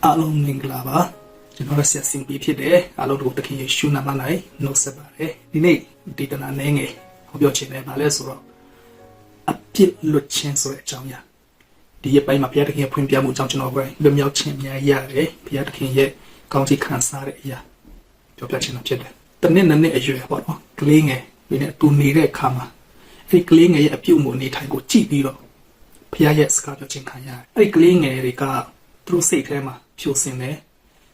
အားလုံးမင်္ဂလာပါကျွန်တော်ဆက်စင်ပြီးဖြစ်တယ်အားလုံးတို့တခင်ယေရှုနာမ၌နှုတ်ဆက်ပါတယ်ဒီနေ့ဒီတနာနေငယ်ဟောပြောခြင်းနဲ့ဗာလဲဆိုတော့အပြစ်လွတ်ခြင်းဆိုတဲ့အကြောင်းအရာဒီရဲ့ပိုင်းမှာဘုရားသခင်ရဲ့ဖွင့်ပြမှုအကြောင်းကျွန်တော်ကိုလွတ်မြောက်ခြင်းများရတယ်ဘုရားသခင်ရဲ့ကောင်းချီးခံစားတဲ့အရာပြောပြခြင်းတော့ဖြစ်တယ်တနည်းနည်းအရွယ်ပေါ့နော်ကလေးငယ်ဒီနဲ့သူနေတဲ့အခါမှာအဲ့ဒီကလေးငယ်ရဲ့အပြုအမူအနေထိုင်ကိုကြည့်ပြီးတော့ဘုရားရဲ့စကားပြောခြင်းခံရတယ်အဲ့ဒီကလေးငယ်တွေကသူတို့စိတ်ထဲမှာဖြိုစင်တယ်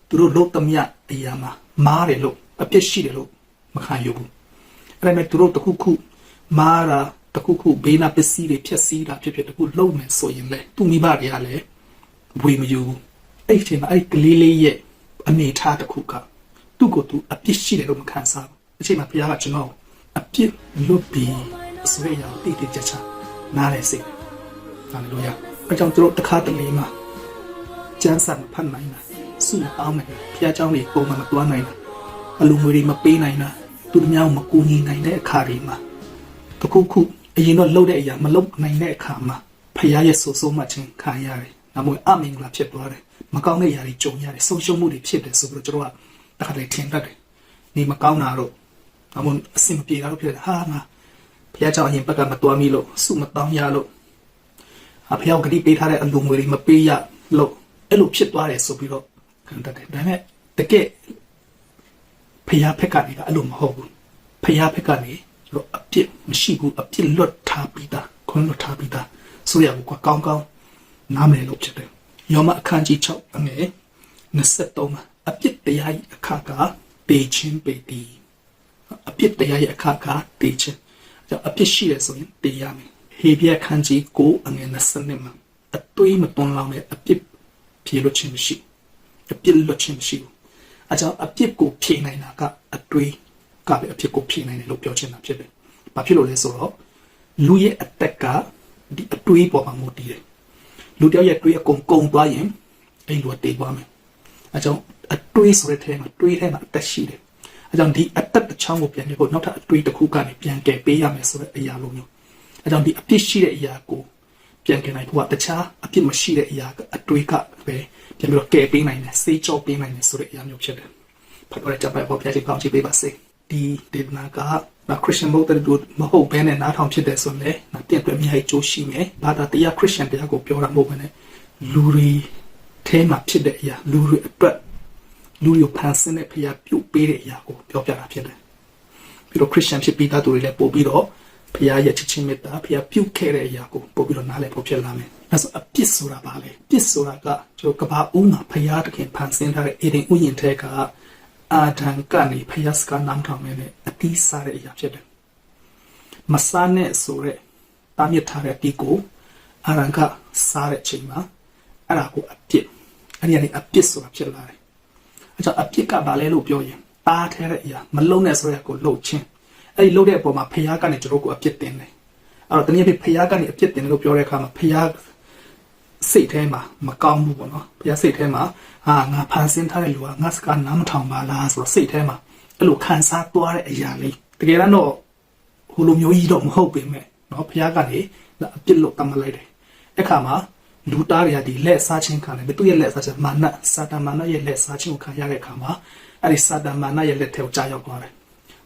သူတို့လုပ်သမျှအရာမှာမားတယ်လို့အပြစ်ရှိတယ်လို့မခံယူဘူးအဲ့ဒါမဲ့သူတို့တခုခုမားတာတခုခုဘေးနာပစ္စည်းတွေဖြက်စီးတာဖြစ်ဖြစ်တခုလုံးမယ်ဆိုရင်လေသူမိဘတွေကလည်းဝေမယူဘူးအဲ့ဒီချိန်မှာအဲ့ဒီကလေးလေးရဲ့အနေထားတစ်ခုကသူ့ကိုယ်သူအပြစ်ရှိတယ်လို့မခံစားဘူးအချိန်မှာဘုရားကကျွန်တော်အပြစ်လွတ်ပြီးဆိုရအောင်တည်တည်ကြချနားလဲစိတ်ဟာလေလုယာအကြောင်းသူတို့တစ်ခါတလေမှာကျမ်းစာမဖတ်နိုင်တာစုပေါင်းမယ်ဘုရားကျောင်းလေးပုံမှန်မတွားနိုင်တာအလူငွေတွေမပေးနိုင်တာသူတို့များမကူညီနိုင်တဲ့အခါတွေမှာတခုခုအရင်တော့လှုပ်တဲ့အရာမလှုပ်နိုင်တဲ့အခါမှာဘုရားရဲ့ဆိုးမှချင်းခံရတယ်။ဒါမှမဟုတ်အမင်္ဂလာဖြစ်သွားတယ်။မကောင်းတဲ့အရာတွေကြုံရတယ်။ဆုံးရှုံးမှုတွေဖြစ်တယ်ဆိုပြီးတော့ကျွန်တော်ကတခါတည်းထင်တတ်တယ်။နေမကောင်းတာတော့ဒါမှမဟုတ်အဆင်မပြေတာတော့ဖြစ်တယ်။ဟာငါဘုရားကျောင်းအရင်ဘက်ကမတွားမိလို့စုမတောင်းရလို့ဘုရားကတိပေးထားတဲ့အလူငွေတွေမပေးရလို့အဲ့လိုဖြစ်သွားတယ်ဆိုပြီးတော့ခံတတ်တယ်ဒါပေမဲ့တကယ်ဖျားဖက်ကနေကအဲ့လိုမဟုတ်ဘူးဖျားဖက်ကနေကျွန်တော်အပြစ်မရှိဘူးအပြစ်လွတ်ထားပြီးသားခွင့်လွတ်ထားပြီးသားဆိုရဘူးကွာကောင်းကောင်းနားမလည်လို့ဖြစ်တယ်ယောမအခန်းကြီး6အငယ်23မှာအပြစ်တရားရဲ့အခါကတေချင်းပေတီအပြစ်တရားရဲ့အခါကတေချင်းကြောင့်အပြစ်ရှိတယ်ဆိုရင်တေရမယ်ဟေဘရဲအခန်းကြီး9အငယ်20မှာအတွေးမတွန်းလောင်းတဲ့အပြစ်ပြေလို့ချင်းမရှိအပြစ်လွတ်ခြင်းမရှိဘူးအကြောင်းအပြစ်ကိုဖြေနိုင်တာကအတွေးကပဲအပြစ်ကိုဖြေနိုင်တယ်လို့ပြောချင်တာဖြစ်တယ်။ဘာဖြစ်လို့လဲဆိုတော့လူရဲ့အတက်ကဒီအတွေးပေါ်မှာမူတည်တယ်။လူတယောက်ရဲ့အတွေးအကုန်သွားရင်အဲ့လူကတည်သွားမယ်။အကြောင်းအတွေးဆိုတဲ့ထဲမှာတွေးထဲမှာအသက်ရှိတယ်။အကြောင်းဒီအသက်တစ်ချောင်းကိုပြန်ပြီးတော့နောက်ထပ်အတွေးတစ်ခုကနေပြန်ကယ်ပေးရမယ်ဆိုတဲ့အရာလိုမျိုး။အကြောင်းဒီအပြစ်ရှိတဲ့အရာကိုပြန်ကယ်နိုင်ဖို့ကတခြားအပြစ်မရှိတဲ့အရာကအတွေးကပဲပြန်ပြီးတော့ကယ်ပေးနိုင်တယ်စေးကြောပေးနိုင်တယ်ဆိုတဲ့အရာမျိုးဖြစ်တယ်ဖတ်ရကြပါဘောပြချင်ကောင်းချပေးပါစေဒီဒေသနာကခရစ်ယာန်ဘုရားတို့မဟုတ်ဘဲနဲ့နားထောင်ဖြစ်တယ်ဆိုရင်လည်းတင့်အတွက်အများကြီးကြိုးရှိမယ်ဘာသာတရားခရစ်ယာန်တရားကိုပြောတာမဟုတ်ဘဲနဲ့လူတွေထဲမှာဖြစ်တဲ့အရာလူတွေအတွက်လူတွေဖန်ဆင်းတဲ့ဖျားပြုတ်ပေးတဲ့အရာကိုပြောပြတာဖြစ်တယ်ပြီးတော့ခရစ်ယာန်ဖြစ်ပြီးသားသူတွေလည်းပို့ပြီးတော့ဖျားရဲ့ချစ်ချင်းမေတ္တာဖျားပြုတ်ခဲ့တဲ့အရာကိုပို့ပြီးတော့နားလည်ဖို့ဖြစ်လာမယ်အဲဆိုအပြစ်ဆိုတာဘာလဲပြစ်ဆိုတာကကျွန်တော်ကဘာဦးမှာဖျားတခင်ဖန်ဆင်းထားတဲ့အေဒင်ဥယျာဉ်ထဲကအာဒံကနေဖျားစကားနားထောင်နေတဲ့အတိစားတဲ့အရာဖြစ်တယ်မစားနဲ့ဆိုတဲ့တာမြစ်ထားတဲ့အတီကိုအာရန်ကစားတဲ့အချိန်မှာအဲ့ဒါကိုအပြစ်အဲ့ဒီကနေအပြစ်ဆိုတာဖြစ်လာတယ်အဲကြောင့်အပြစ်ကဘာလဲလို့ပြောရင်တားထဲတဲ့အရာမလုံးနဲ့ဆိုရကိုလှုပ်ချင်းအဲ့ဒီလှုပ်တဲ့အပေါ်မှာဖျားကနေကျွန်တော်ကိုအပြစ်တင်တယ်အဲ့တော့တနည်းအားဖြင့်ဖျားကနေအပြစ်တင်တယ်လို့ပြောတဲ့အခါမှာဖျားစိတ်ထဲမှာမကောင်းဘူးပေါ့နော်ဖျားစိတ်ထဲမှာငါဖန်ဆင်းထားတဲ့လူကငါစကားနားမထောင်ပါလားဆိုတော့စိတ်ထဲမှာအဲ့လိုခံစားသွားတဲ့အရာလေးတကယ်တော့ဟိုလိုမျိုးကြီးတော့မဟုတ်ပေမဲ့နော်ဖျားကနေအပြစ်လို့တတ်မှတ်လိုက်တယ်အဲ့ခါမှာလူသားတွေကဒီလက်စားခြင်းခံတယ်သူ့ရဲ့လက်စားခြင်းမာနစာတမာနရဲ့လက်စားခြင်းကိုခံရတဲ့အခါမှာအဲ့ဒီစာတမာနရဲ့လက်ထဲကိုကြာရောက်သွားတယ်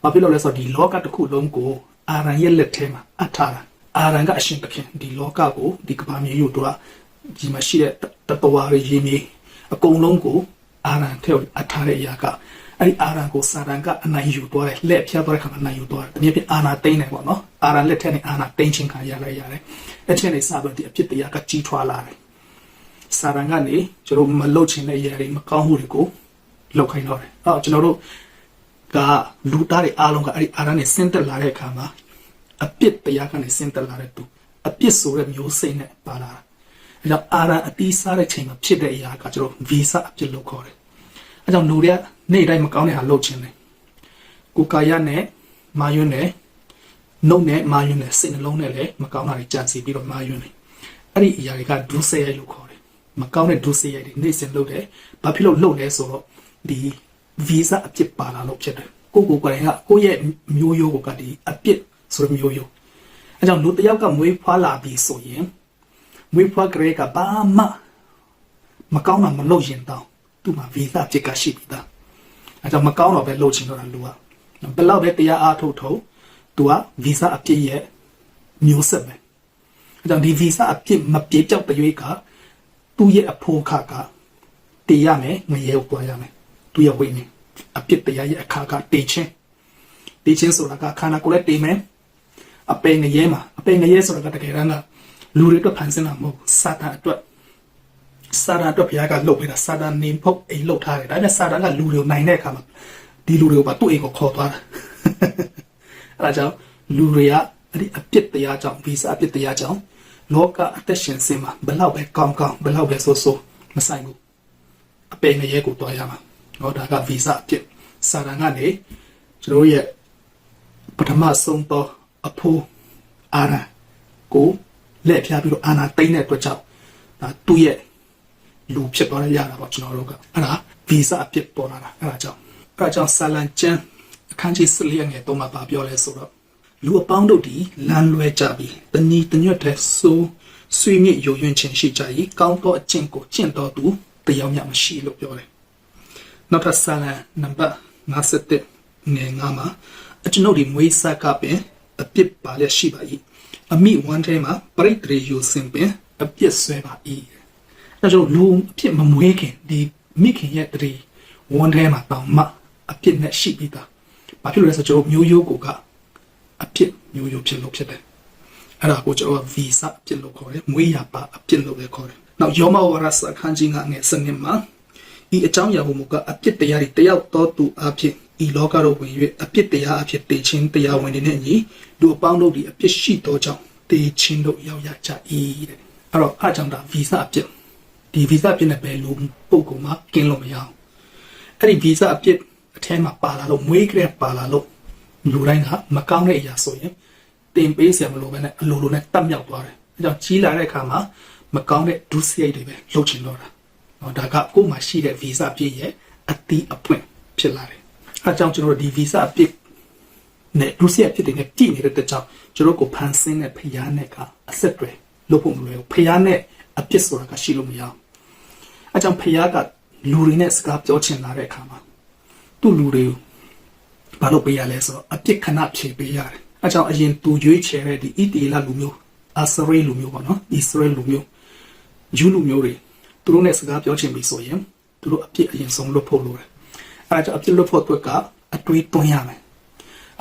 ဘာဖြစ်လို့လဲဆိုတော့ဒီလောကတစ်ခုလုံးကိုအာရန်ရဲ့လက်ထဲမှာအထားတာအာရန်ကအရှင်သခင်ဒီလောကကိုဒီကမ္ဘာမြေကြီးတို့ကဒီမှာရှိတဲ့တတဝါရည်မြေအကုန်လုံးကိုအာရန်ထဲကိုအထားတဲ့အရာကအဲ့ဒီအာရန်ကိုစာတန်ကအနိုင်ယူသွားတယ်လက်ဖျက်သွားတဲ့ခါမှာအနိုင်ယူသွားတယ်တနည်းပြအာနာသိမ့်တယ်ပေါ့နော်အာရန်လက်ထဲနဲ့အာနာသိမ့်ခြင်းခံရလိုက်ရတယ်အဲ့ချိန်လေးစပြီးဒီအဖြစ်တရားကကြီးထွားလာတယ်စာတန်ကနေကျွန်တော်မလှုပ်ချင်တဲ့အရာတွေမကောင်းမှုတွေကိုလှုပ်ခိုင်းတော့တယ်အဲ့တော့ကျွန်တော်တို့ကလူသားတွေအားလုံးကအဲ့ဒီအာရန်နဲ့ဆင်းသက်လာတဲ့အခါမှာအပြစ်တရားကနေဆင်းသက်လာတဲ့သူအပြစ်ဆိုတဲ့မျိုးစိတ်နဲ့ပါလာတာအဲကြောင့်အာရန်အတီးစားတဲ့ချိန်မှာဖြစ်တဲ့အရာကကျွန်တော်ဗီဇအပြစ်လို့ခေါ်တယ်အဲကြောင့်လူတွေကနေ့တိုင်းမကောင်းတဲ့ဟာလုပ်ခြင်းတယ်ကိုယ်ကာယနဲ့မာယွန်းနဲ့နှုတ်နဲ့မာယွန်းနဲ့စိတ်နှလုံးနဲ့လည်းမကောင်းတာတွေကြံစီပြီးတော့မာယွန်းတယ်အဲ့ဒီအရာတွေကဒုစရိုက်လို့ခေါ်တယ်မကောင်းတဲ့ဒုစရိုက်တွေနေ့စဉ်လုပ်တယ်ဘာဖြစ်လို့လုပ်လဲဆိုတော့ဒီဗီဇအပြစ်ပါလာလို့ဖြစ်တယ်ကိုယ်ကိုယ်ကကိုယ့်ရဲ့မျိုးရိုးကိုကဒီအပြစ်ဆိုတဲ့မျိုးရိုးအဲကြောင့်လူတစ်ယောက်ကမွေးဖွားလာပြီဆိုရင်မွေးဖွားကလေးကဘာမှ မကောင်းတာမလုပ်ရင်တောင်းသူ့မှာဗီဇအပြစ်ကရှိပြီးသားအဲကြောင့်မကောင်းတော့ပဲလုပ်ချင်တော့တာလူကဘယ်လောက်ပဲတရားအားထုတ်ထုတ်သူကဗီဇအပြစ်ရဲ့မျိုးဆက်ပဲအဲကြောင့်ဒီဗီဇအပြစ်မပြေပြောက်တဲ့ရွေးကသူ့ရဲ့အဖို့ခကတည်ရမယ်ငရဲကိုတွားရမယ်သူရဲ့ဝိညာဉ်အပြစ်တရားရဲ့အခါကတည်ချင်းဆိုတာကခန္ဓာကိုယ်နဲ့တည်မယ်အပေငရဲမှာအပေငရဲဆိုတာကတကယ်တမ်းကလူတွေအတွက်ဖန်ဆင်းတာမဟုတ်စာတန်အတွက်ဘုရားကလှုပ်ပေးတာစာတန်နေဖို့အိမ်လှုပ်ထားတယ်ဒါပေမဲ့စာတန်ကလူတွေကိုနိုင်တဲ့အခါမှာဒီလူတွေကိုပါသူ့အိမ်ကိုခေါ်သွားတာအဲဒါကြောင့်လူတွေကအဲ့ဒီအပြစ်တရားကြောင့်ဗီဇအပြစ်တရားကြောင့်လောကအသက်ရှင်စင်မှာဘလောက်ပဲကောင်းဘလောက်ပဲဆိုးမဆိုင်ဘူးအပေငရဲကိုတွားရမှာဟောဒါကဗီဇအပြစ်စာတန်ကနေကျွန်တော်ရဲ့ပထမဆုံးသောအဖိုးအာရကိုလက်ဖြားပြီးတော့အာနာသိမ့်တဲ့အတွက်ကြောင့်ဒါသူ့ရဲ့လူဖြစ်သွားရတာပေါ့ကျွန်တော်တို့ကအဲ့ဒါဗီဇအပြစ်ပေါ်လာတာအဲ့ဒါကြောင့်ဆာလန်ကျမ်းအခန်းကြီး14ငယ်3မှာပြောလဲဆိုတော့လူအပေါင်းတို့ဒီလမ်းလွဲကြပြီးတဏီတညွတ်တဲ့ဆိုးဆွေးမြေ့ယိုယွင်းခြင်းရှိကြ၏ကောင်းသောအကျင့်ကိုကျင့်တော်သူတယောက်မျှမရှိလို့ပြောတယ်နောက်ထပ်ဆာလန်နံပါတ်51ငယ်9မှာအကျွန်ုပ်ဒီမွေးဆက်ကပင်အပြစ်ပါလျက်ရှိပါ၏အမိဝမ်းထဲမှာပရိသေယိုစင်ပင်အပြစ်ဆွဲပါ၏အဲကြောင့်လူအပြစ်မမွေးခင်ဒီမိခင်ရဲ့တည်းဝမ်းထဲမှာတောင်မှအပြစ်နဲ့ရှိပြီးသားဘာဖြစ်လို့လဲဆိုတော့မျိုးရိုးကိုကအပြစ်မျိုးရိုးဖြစ်လို့ဖြစ်တယ်အဲ့ဒါကိုကျွန်တော်ဗီဇအပြစ်လို့ခေါ်တယ်မွေးရပါအပြစ်လို့လည်းခေါ်တယ်နောက်ယောမဝါရစအခန်းကြီး9ငယ်7မှာဤအကြောင်းအရာဟူမူကားအပြစ်တရားတွေတယောက်တော်သူအဖြစ်ဤလောကတို့ဝင်၍အပြစ်တရားအဖြစ်တည်ခြင်းတရားဝင်တဲ့ညီလူအပေါင်းတို့ဒီအပြစ်ရှိသောကြောင့်တည်ခြင်းတို့ရောက်ရကြ၏တဲ့အဲ့တော့အားကြောင့်ဒါဗီဇအပြစ်ဒီဗီဇအပြစ်နဲ့ပဲလူပုဂ္ဂိုလ်မှာกินလို့မရအောင်အဲ့ဒီဗီဇအပြစ်အထဲမှာပါလာလို့မွေးကြတဲ့ပါလာလို့လူတိုင်းကမကောင်းတဲ့အရာဆိုရင်တင်ပေးစရာမလိုပဲနဲ့အလိုလိုနဲ့တတ်မြောက်သွားတယ်အဲကြောင့်ကြီးလာတဲ့အခါမှာမကောင်းတဲ့ဒုစရိုက်တွေပဲလှုပ်ချင်တော့တာဒါကကိုယ်မှာရှိတဲ့ဗီဇအပြည့်ရဲ့အတိအပွင့်ဖြစ်လာတယ်အဲကြောင့်ကျွန်တော်တို့ဒီဗီဇအပြည့်နဲ့ဒုစရိုက်ဖြစ်တဲ့နဲ့ပြည်နေတဲ့တကြောင်ကျွန်တော်ကိုဖန်ဆင်းတဲ့ဖျားနဲ့ကအဆက်တွေလုပ်ဖို့မလွယ်ဘူးဖျားနဲ့အပြစ်ဆိုတာကရှိလို့မရအောင်အဲကြောင့်ဖျားကလူတွေနဲ့စကားပြောချင်လာတဲ့အခါမှာသူ့လူတွေကိုဘာလို့ပေးရလဲဆိုတော့အပြစ်ခဏဖြေပေးရတယ်အဲကြောင့်အရင်သူရွေးချယ်တဲ့ဒီဣတိလလူမျိုးအာစရိလူမျိုးပေါ့နော်ဣသရေလလူမျိုးဂျူးလူမျိုးတွေသူတို့နဲ့စကားပြောချင်ပြီဆိုရင်သူတို့အပြစ်အရင်ဆုံးလွတ်ဖို့လိုတယ်အဲဒါကြောင့်အပြစ်လွတ်ဖို့အတွက်ကအတွေးသွင်းရမယ်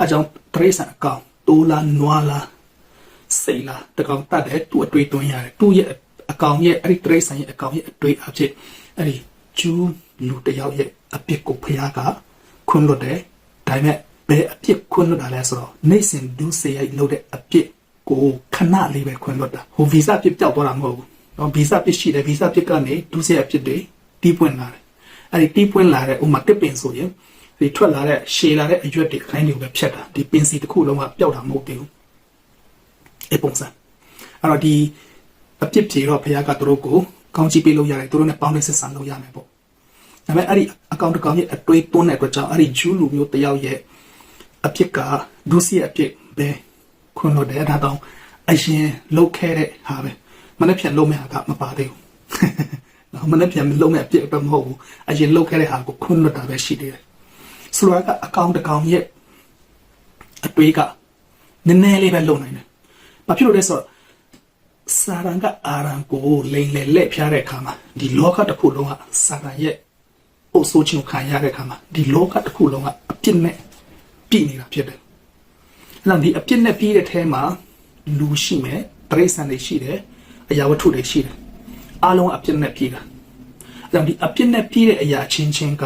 အဲကြောင့်တရိษံအကောင်တိုးလာနွားလာစိတ်လာတကောင်တတ်တယ်သူအတွေးသွင်းရတယ်သူ့ရဲ့အကောင်ရဲ့အဲ့ဒီတရိษံရဲ့အကောင်ရဲ့အတွေးအဖြစ်အဲ့ဒီဂျူးလူတယောက်ရဲ့အပြစ်ကိုဖျားကခွန်းလွတ်တယ်ဒါပေမဲ့ဘယ်အပြစ်ခွန်းလွတ်တာလဲဆိုတော့နေစဉ်ဒုစရိုက်လုပ်တဲ့အပြစ်ကိုခဏလေးပဲခွန်းလွတ်တာဟိုဗီဇအပြစ်ပျောက်သွားတာမဟုတ်ဘူးဗီဇအပြစ်ရှိတယ်ဗီဇအပြစ်ကနေဒုစရိုက်အပြစ်တွေတီးပွင့်လာတယ်အဲ့ဒီတီးပွင့်လာတဲ့ဥမာတစ်ပင်ဆိုရင်ဒီထွက်လာတဲ့ရှည်လာတဲ့အရွက်တွေခိုင်းတွေကိုပဲဖြတ်တာဒီပင်စီတစ်ခုလုံးကပျောက်တာမဟုတ်သေးဘူးအပုံစံအဲ့တော့ဒီအပြစ်ဖြေတော့ဘုရားကသူတို့ကိုကောင်းချီးပေးလို့ရတယ်သူတို့နဲ့ပေါင်းတဲ့ဆက်ဆံလို့ရမယ်ပေါ့ဒါပေမဲ့အဲ့ဒီအကောင့်တစ်ကောင်ရဲ့အတွေးသွင်းတဲ့အတွက်ကြောင့်အဲ့ဒီဂျူးလူမျိုးတယောက်ရဲ့အဖြစ်ကဒုစရိုက်အဖြစ်ပဲခွန်းလို့တဲ့ဒါတောင်အရင်လုတ်ခဲ့တဲ့ဟာပဲမနေ့ပြန်လုံးမဲ့ဟာကမပါသေးဘူးမနေ့ပြန်လုံးမဲ့အဖြစ်တော့မဟုတ်ဘူးအရင်လုတ်ခဲ့တဲ့ဟာကိုခွန်းလို့တာပဲရှိသေးတယ်ဆိုတော့အကောင့်တစ်ကောင်ရဲ့အတွေးကနည်းနည်းလေးပဲလုံနိုင်တယ်ဘာဖြစ်လို့လဲဆိုတော့စာရန်ကအာရန်ကိုလိန်လေလက်ဖြားတဲ့အခါမှာဒီလောကတစ်ခုလုံးကစာရန်ရဲ့ပို့ဆိုချင်ခံရတဲ့အခါမှာဒီလောကတစ်ခုလုံးကအပြစ်နဲ့ပြည်နေတာဖြစ်တယ်။အဲ့တော့ဒီအပြစ်နဲ့ပြည်တဲ့ထဲမှာလူရှိမယ်၊တိရစ္ဆာန်တွေရှိတယ်၊အရာဝတ္ထုတွေရှိတယ်။အားလုံးအပြစ်နဲ့ပြည်တာ။အဲ့တော့ဒီအပြစ်နဲ့ပြည်တဲ့အရာချင်းချင်းက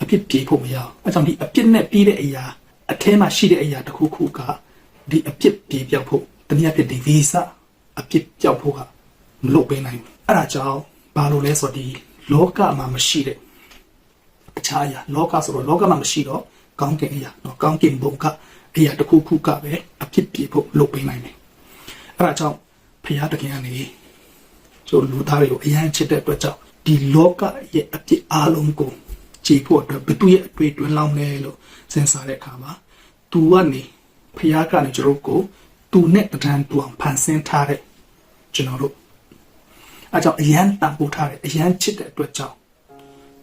အပြစ်ပြေဖို့မရအောင်။အဲ့တော့ဒီအပြစ်နဲ့ပြည်တဲ့အရာအထဲမှာရှိတဲ့အရာတစ်ခုခုကဒီအပြစ်ပြေပြောက်ဖို့တနည်းအားဖြင့်ဒီဗီဇအပြစ်ပြောက်ဖို့ကမလုပ်ပေးနိုင်ဘူး။အဲ့ဒါကြောင့်ဘာလို့လဲဆိုတော့ဒီလောကမှာမရှိတဲ့တခြားအရာလောကဆိုတော့လောကမှာမရှိတော့ကောင်းကင်အရာနော်ကောင်းကင်ဘုံကအရာတစ်ခုခုကပဲအဖြစ်ပြဖို့လုပ်ပေးနိုင်တယ်အဲ့ဒါကြောင့်ဖခင်တခင်ကနေဆိုလူသားတွေကိုအရန်ချစ်တဲ့အတွက်ကြောင့်ဒီလောကရဲ့အဖြစ်အလုံးကိုကြည်ဖို့အတွက်ဘသူရဲ့အတွေ့အကြုံလောင်းလဲလို့စဉ်းစားတဲ့အခါမှာသူကနေဖခင်ကနေကျွန်တော်ကိုသူနဲ့တန်းတူအောင်ဖန်ဆင်းထားတဲ့ကျွန်တော်တို့ အဲကြောင့်အရန်တန်ဖိုးထားတယ်အရန်ချစ်တဲ့အတွက်ကြောင့်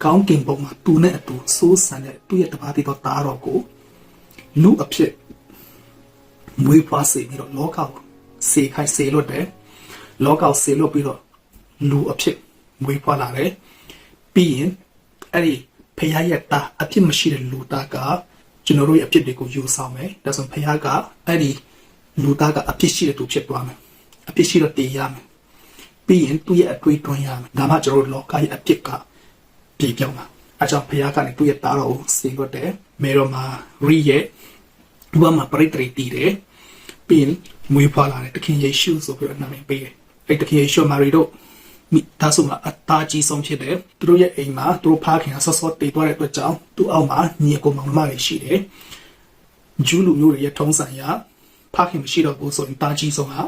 ကောင်းကင်ဘုံမှာသူနဲ့အတူစိုးစံတဲ့သူ့ရဲ့တပါးတိတော်သားတော်ကိုလူအဖြစ်မွေးဖွားစေပြီးတော့လောကကိုစေခိုင်းစေလို့တယ်လောကကိုစေလို့ပြီးတော့လူအဖြစ်မွေးဖွားလာတယ်ပြီးရင်အဲ့ဒီဖခင်ရဲ့သားအဖြစ်မရှိတဲ့လူသားကကျွန်တော်တို့ရဲ့အဖြစ်တွေကိုယူဆောင်မယ်ဒါဆိုဖခင်ကအဲ့ဒီလူသားကအဖြစ်ရှိတဲ့သူဖြစ်သွားမယ်အဖြစ်ရှိတော့တည်ရမယ်ပြီးရင်သူ့ရဲ့အတွေ့အကြုံရမယ်ဒါမှကျွန်တော်တို့လောကရဲ့အဖြစ်ကပြေပြောင်းမှာအကြောင်းဖခင်ကနေသူ့ရဲ့သားတော်ကိုစေလွတ်တယ်မေတော်မှာရီရဲ့ဘုရားမှာပရိသေတီးတယ်ပြီးရင်မွေးဖွားလာတယ်တခင်ယေရှုဆိုပြီးတော့နာမည်ပေးတယ်အဲ့တခင်ယေရှုမာရီတို့မိသားစုမှာအသားကြီးဆုံးဖြစ်တယ်သူတို့ရဲ့အိမ်မှာသူတို့ဖခင်ဆော့ဆော့တည်သွားတဲ့အတွက်ကြောင့်သူ့အောက်မှာညီအကိုမောင်နှမတွေရှိတယ်ဂျူးလူမျိုးတွေရဲ့ထုံးစံရဖခင်မရှိတော့ဘူးဆိုရင်သားကြီးဆုံးဟာ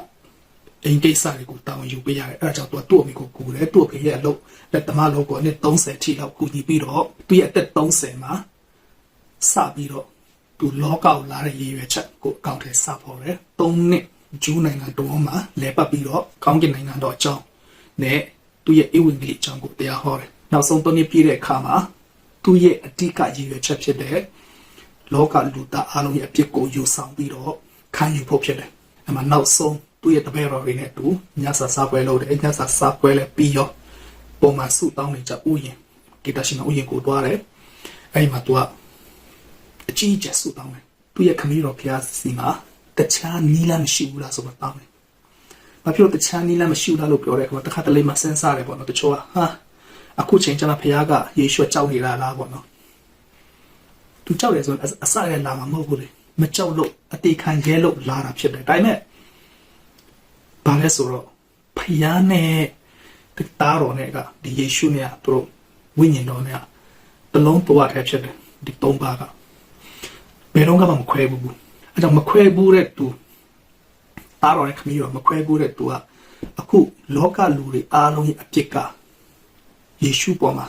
အိမ်ကိစ္စတွေကိုတာဝန်ယူပေးရတယ်အဲဒါကြောင့်သူ့အမိကိုကူတယ်သူ့အဖေရဲ့အလုပ်လက်သမားလုပ်ကိုနှစ်30ထိလောက်ကူညီပြီးတော့သူ့ရဲ့အသက်30မှာစပြီးတော့သူလောကကိုလာတဲ့ရည်ရွယ်ချက်ကိုအကောင့်ထဲစပေါ်တယ်3နှစ်ဂျူးနိုင်ငံတော်မှာလဲပတ်ပြီးတော့ကောင်းကင်နိုင်ငံတော်အကြောင်းနဲ့သူ့ရဲ့ဧဝံဂေလိအကြောင်းကိုတရားဟောတယ်နောက်ဆုံး3နှစ်ပြည့်တဲ့အခါမှာသူ့ရဲ့အဓိကရည်ရွယ်ချက်ဖြစ်တဲ့လောကလူသားအလုံးရဲ့အပြစ်ကိုယူဆောင်ပြီးတော့ခံယူဖို့ဖြစ်တယ်။အဲ့မှာနောက်ဆုံးသူ့ရဲ့တပည့်တော်တွေနဲ့အတူညစာစားပွဲလုပ်တယ်။ညစာစားပွဲလည်းပြီးရောပုံမှန်ဆုတောင်းနေကြဥယျာဉ်ဂီတရှင်ဥယျာဉ်ကိုတွားတယ်။အဲ့မှာသူကအကြီးကျယ်ဆုတောင်းတယ်။သူ့ရဲ့ခမည်းတော်ဘုရားစီမှာတခြားနီးလမ်းမရှိဘူးလားဆိုတော့တောင်းတယ်။ဘာဖြစ်လို့တခြားနီးလမ်းမရှိဘူးလားလို့ပြောတဲ့အခါမှာတစ်ခါတလေမှစဉ်းစားတယ်ပေါ့နော်။တချို့ကဟာအခုချိန်ကျမှဘုရားကယေရှုကြောက်နေတာလားပေါ့နော်။သူကြောက်တယ်ဆိုရင်အစရလာမှာမဟုတ်ဘူးလေမကြောက်လို့အတေခံရဲလို့လာတာဖြစ်တယ်ဒါပေမဲ့ဘာလဲဆိုတော့ဖယားနဲ့တားတော်နဲ့ကဒီယေရှုနဲ့ကသူတို့ဝိညာဉ်တော်နဲ့တလုံးပေါ်ထဲဖြစ်တယ်ဒီသုံးပါးကဘယ်တော့မှမခွဲဘူးအဲကြောင့်မခွဲဘူးတဲ့သူတားတော်နဲ့ခမီးတော်မခွဲဘူးတဲ့သူကအခုလောကလူတွေအားလုံးရဲ့အပြစ်ကယေရှုပေါ်မှာ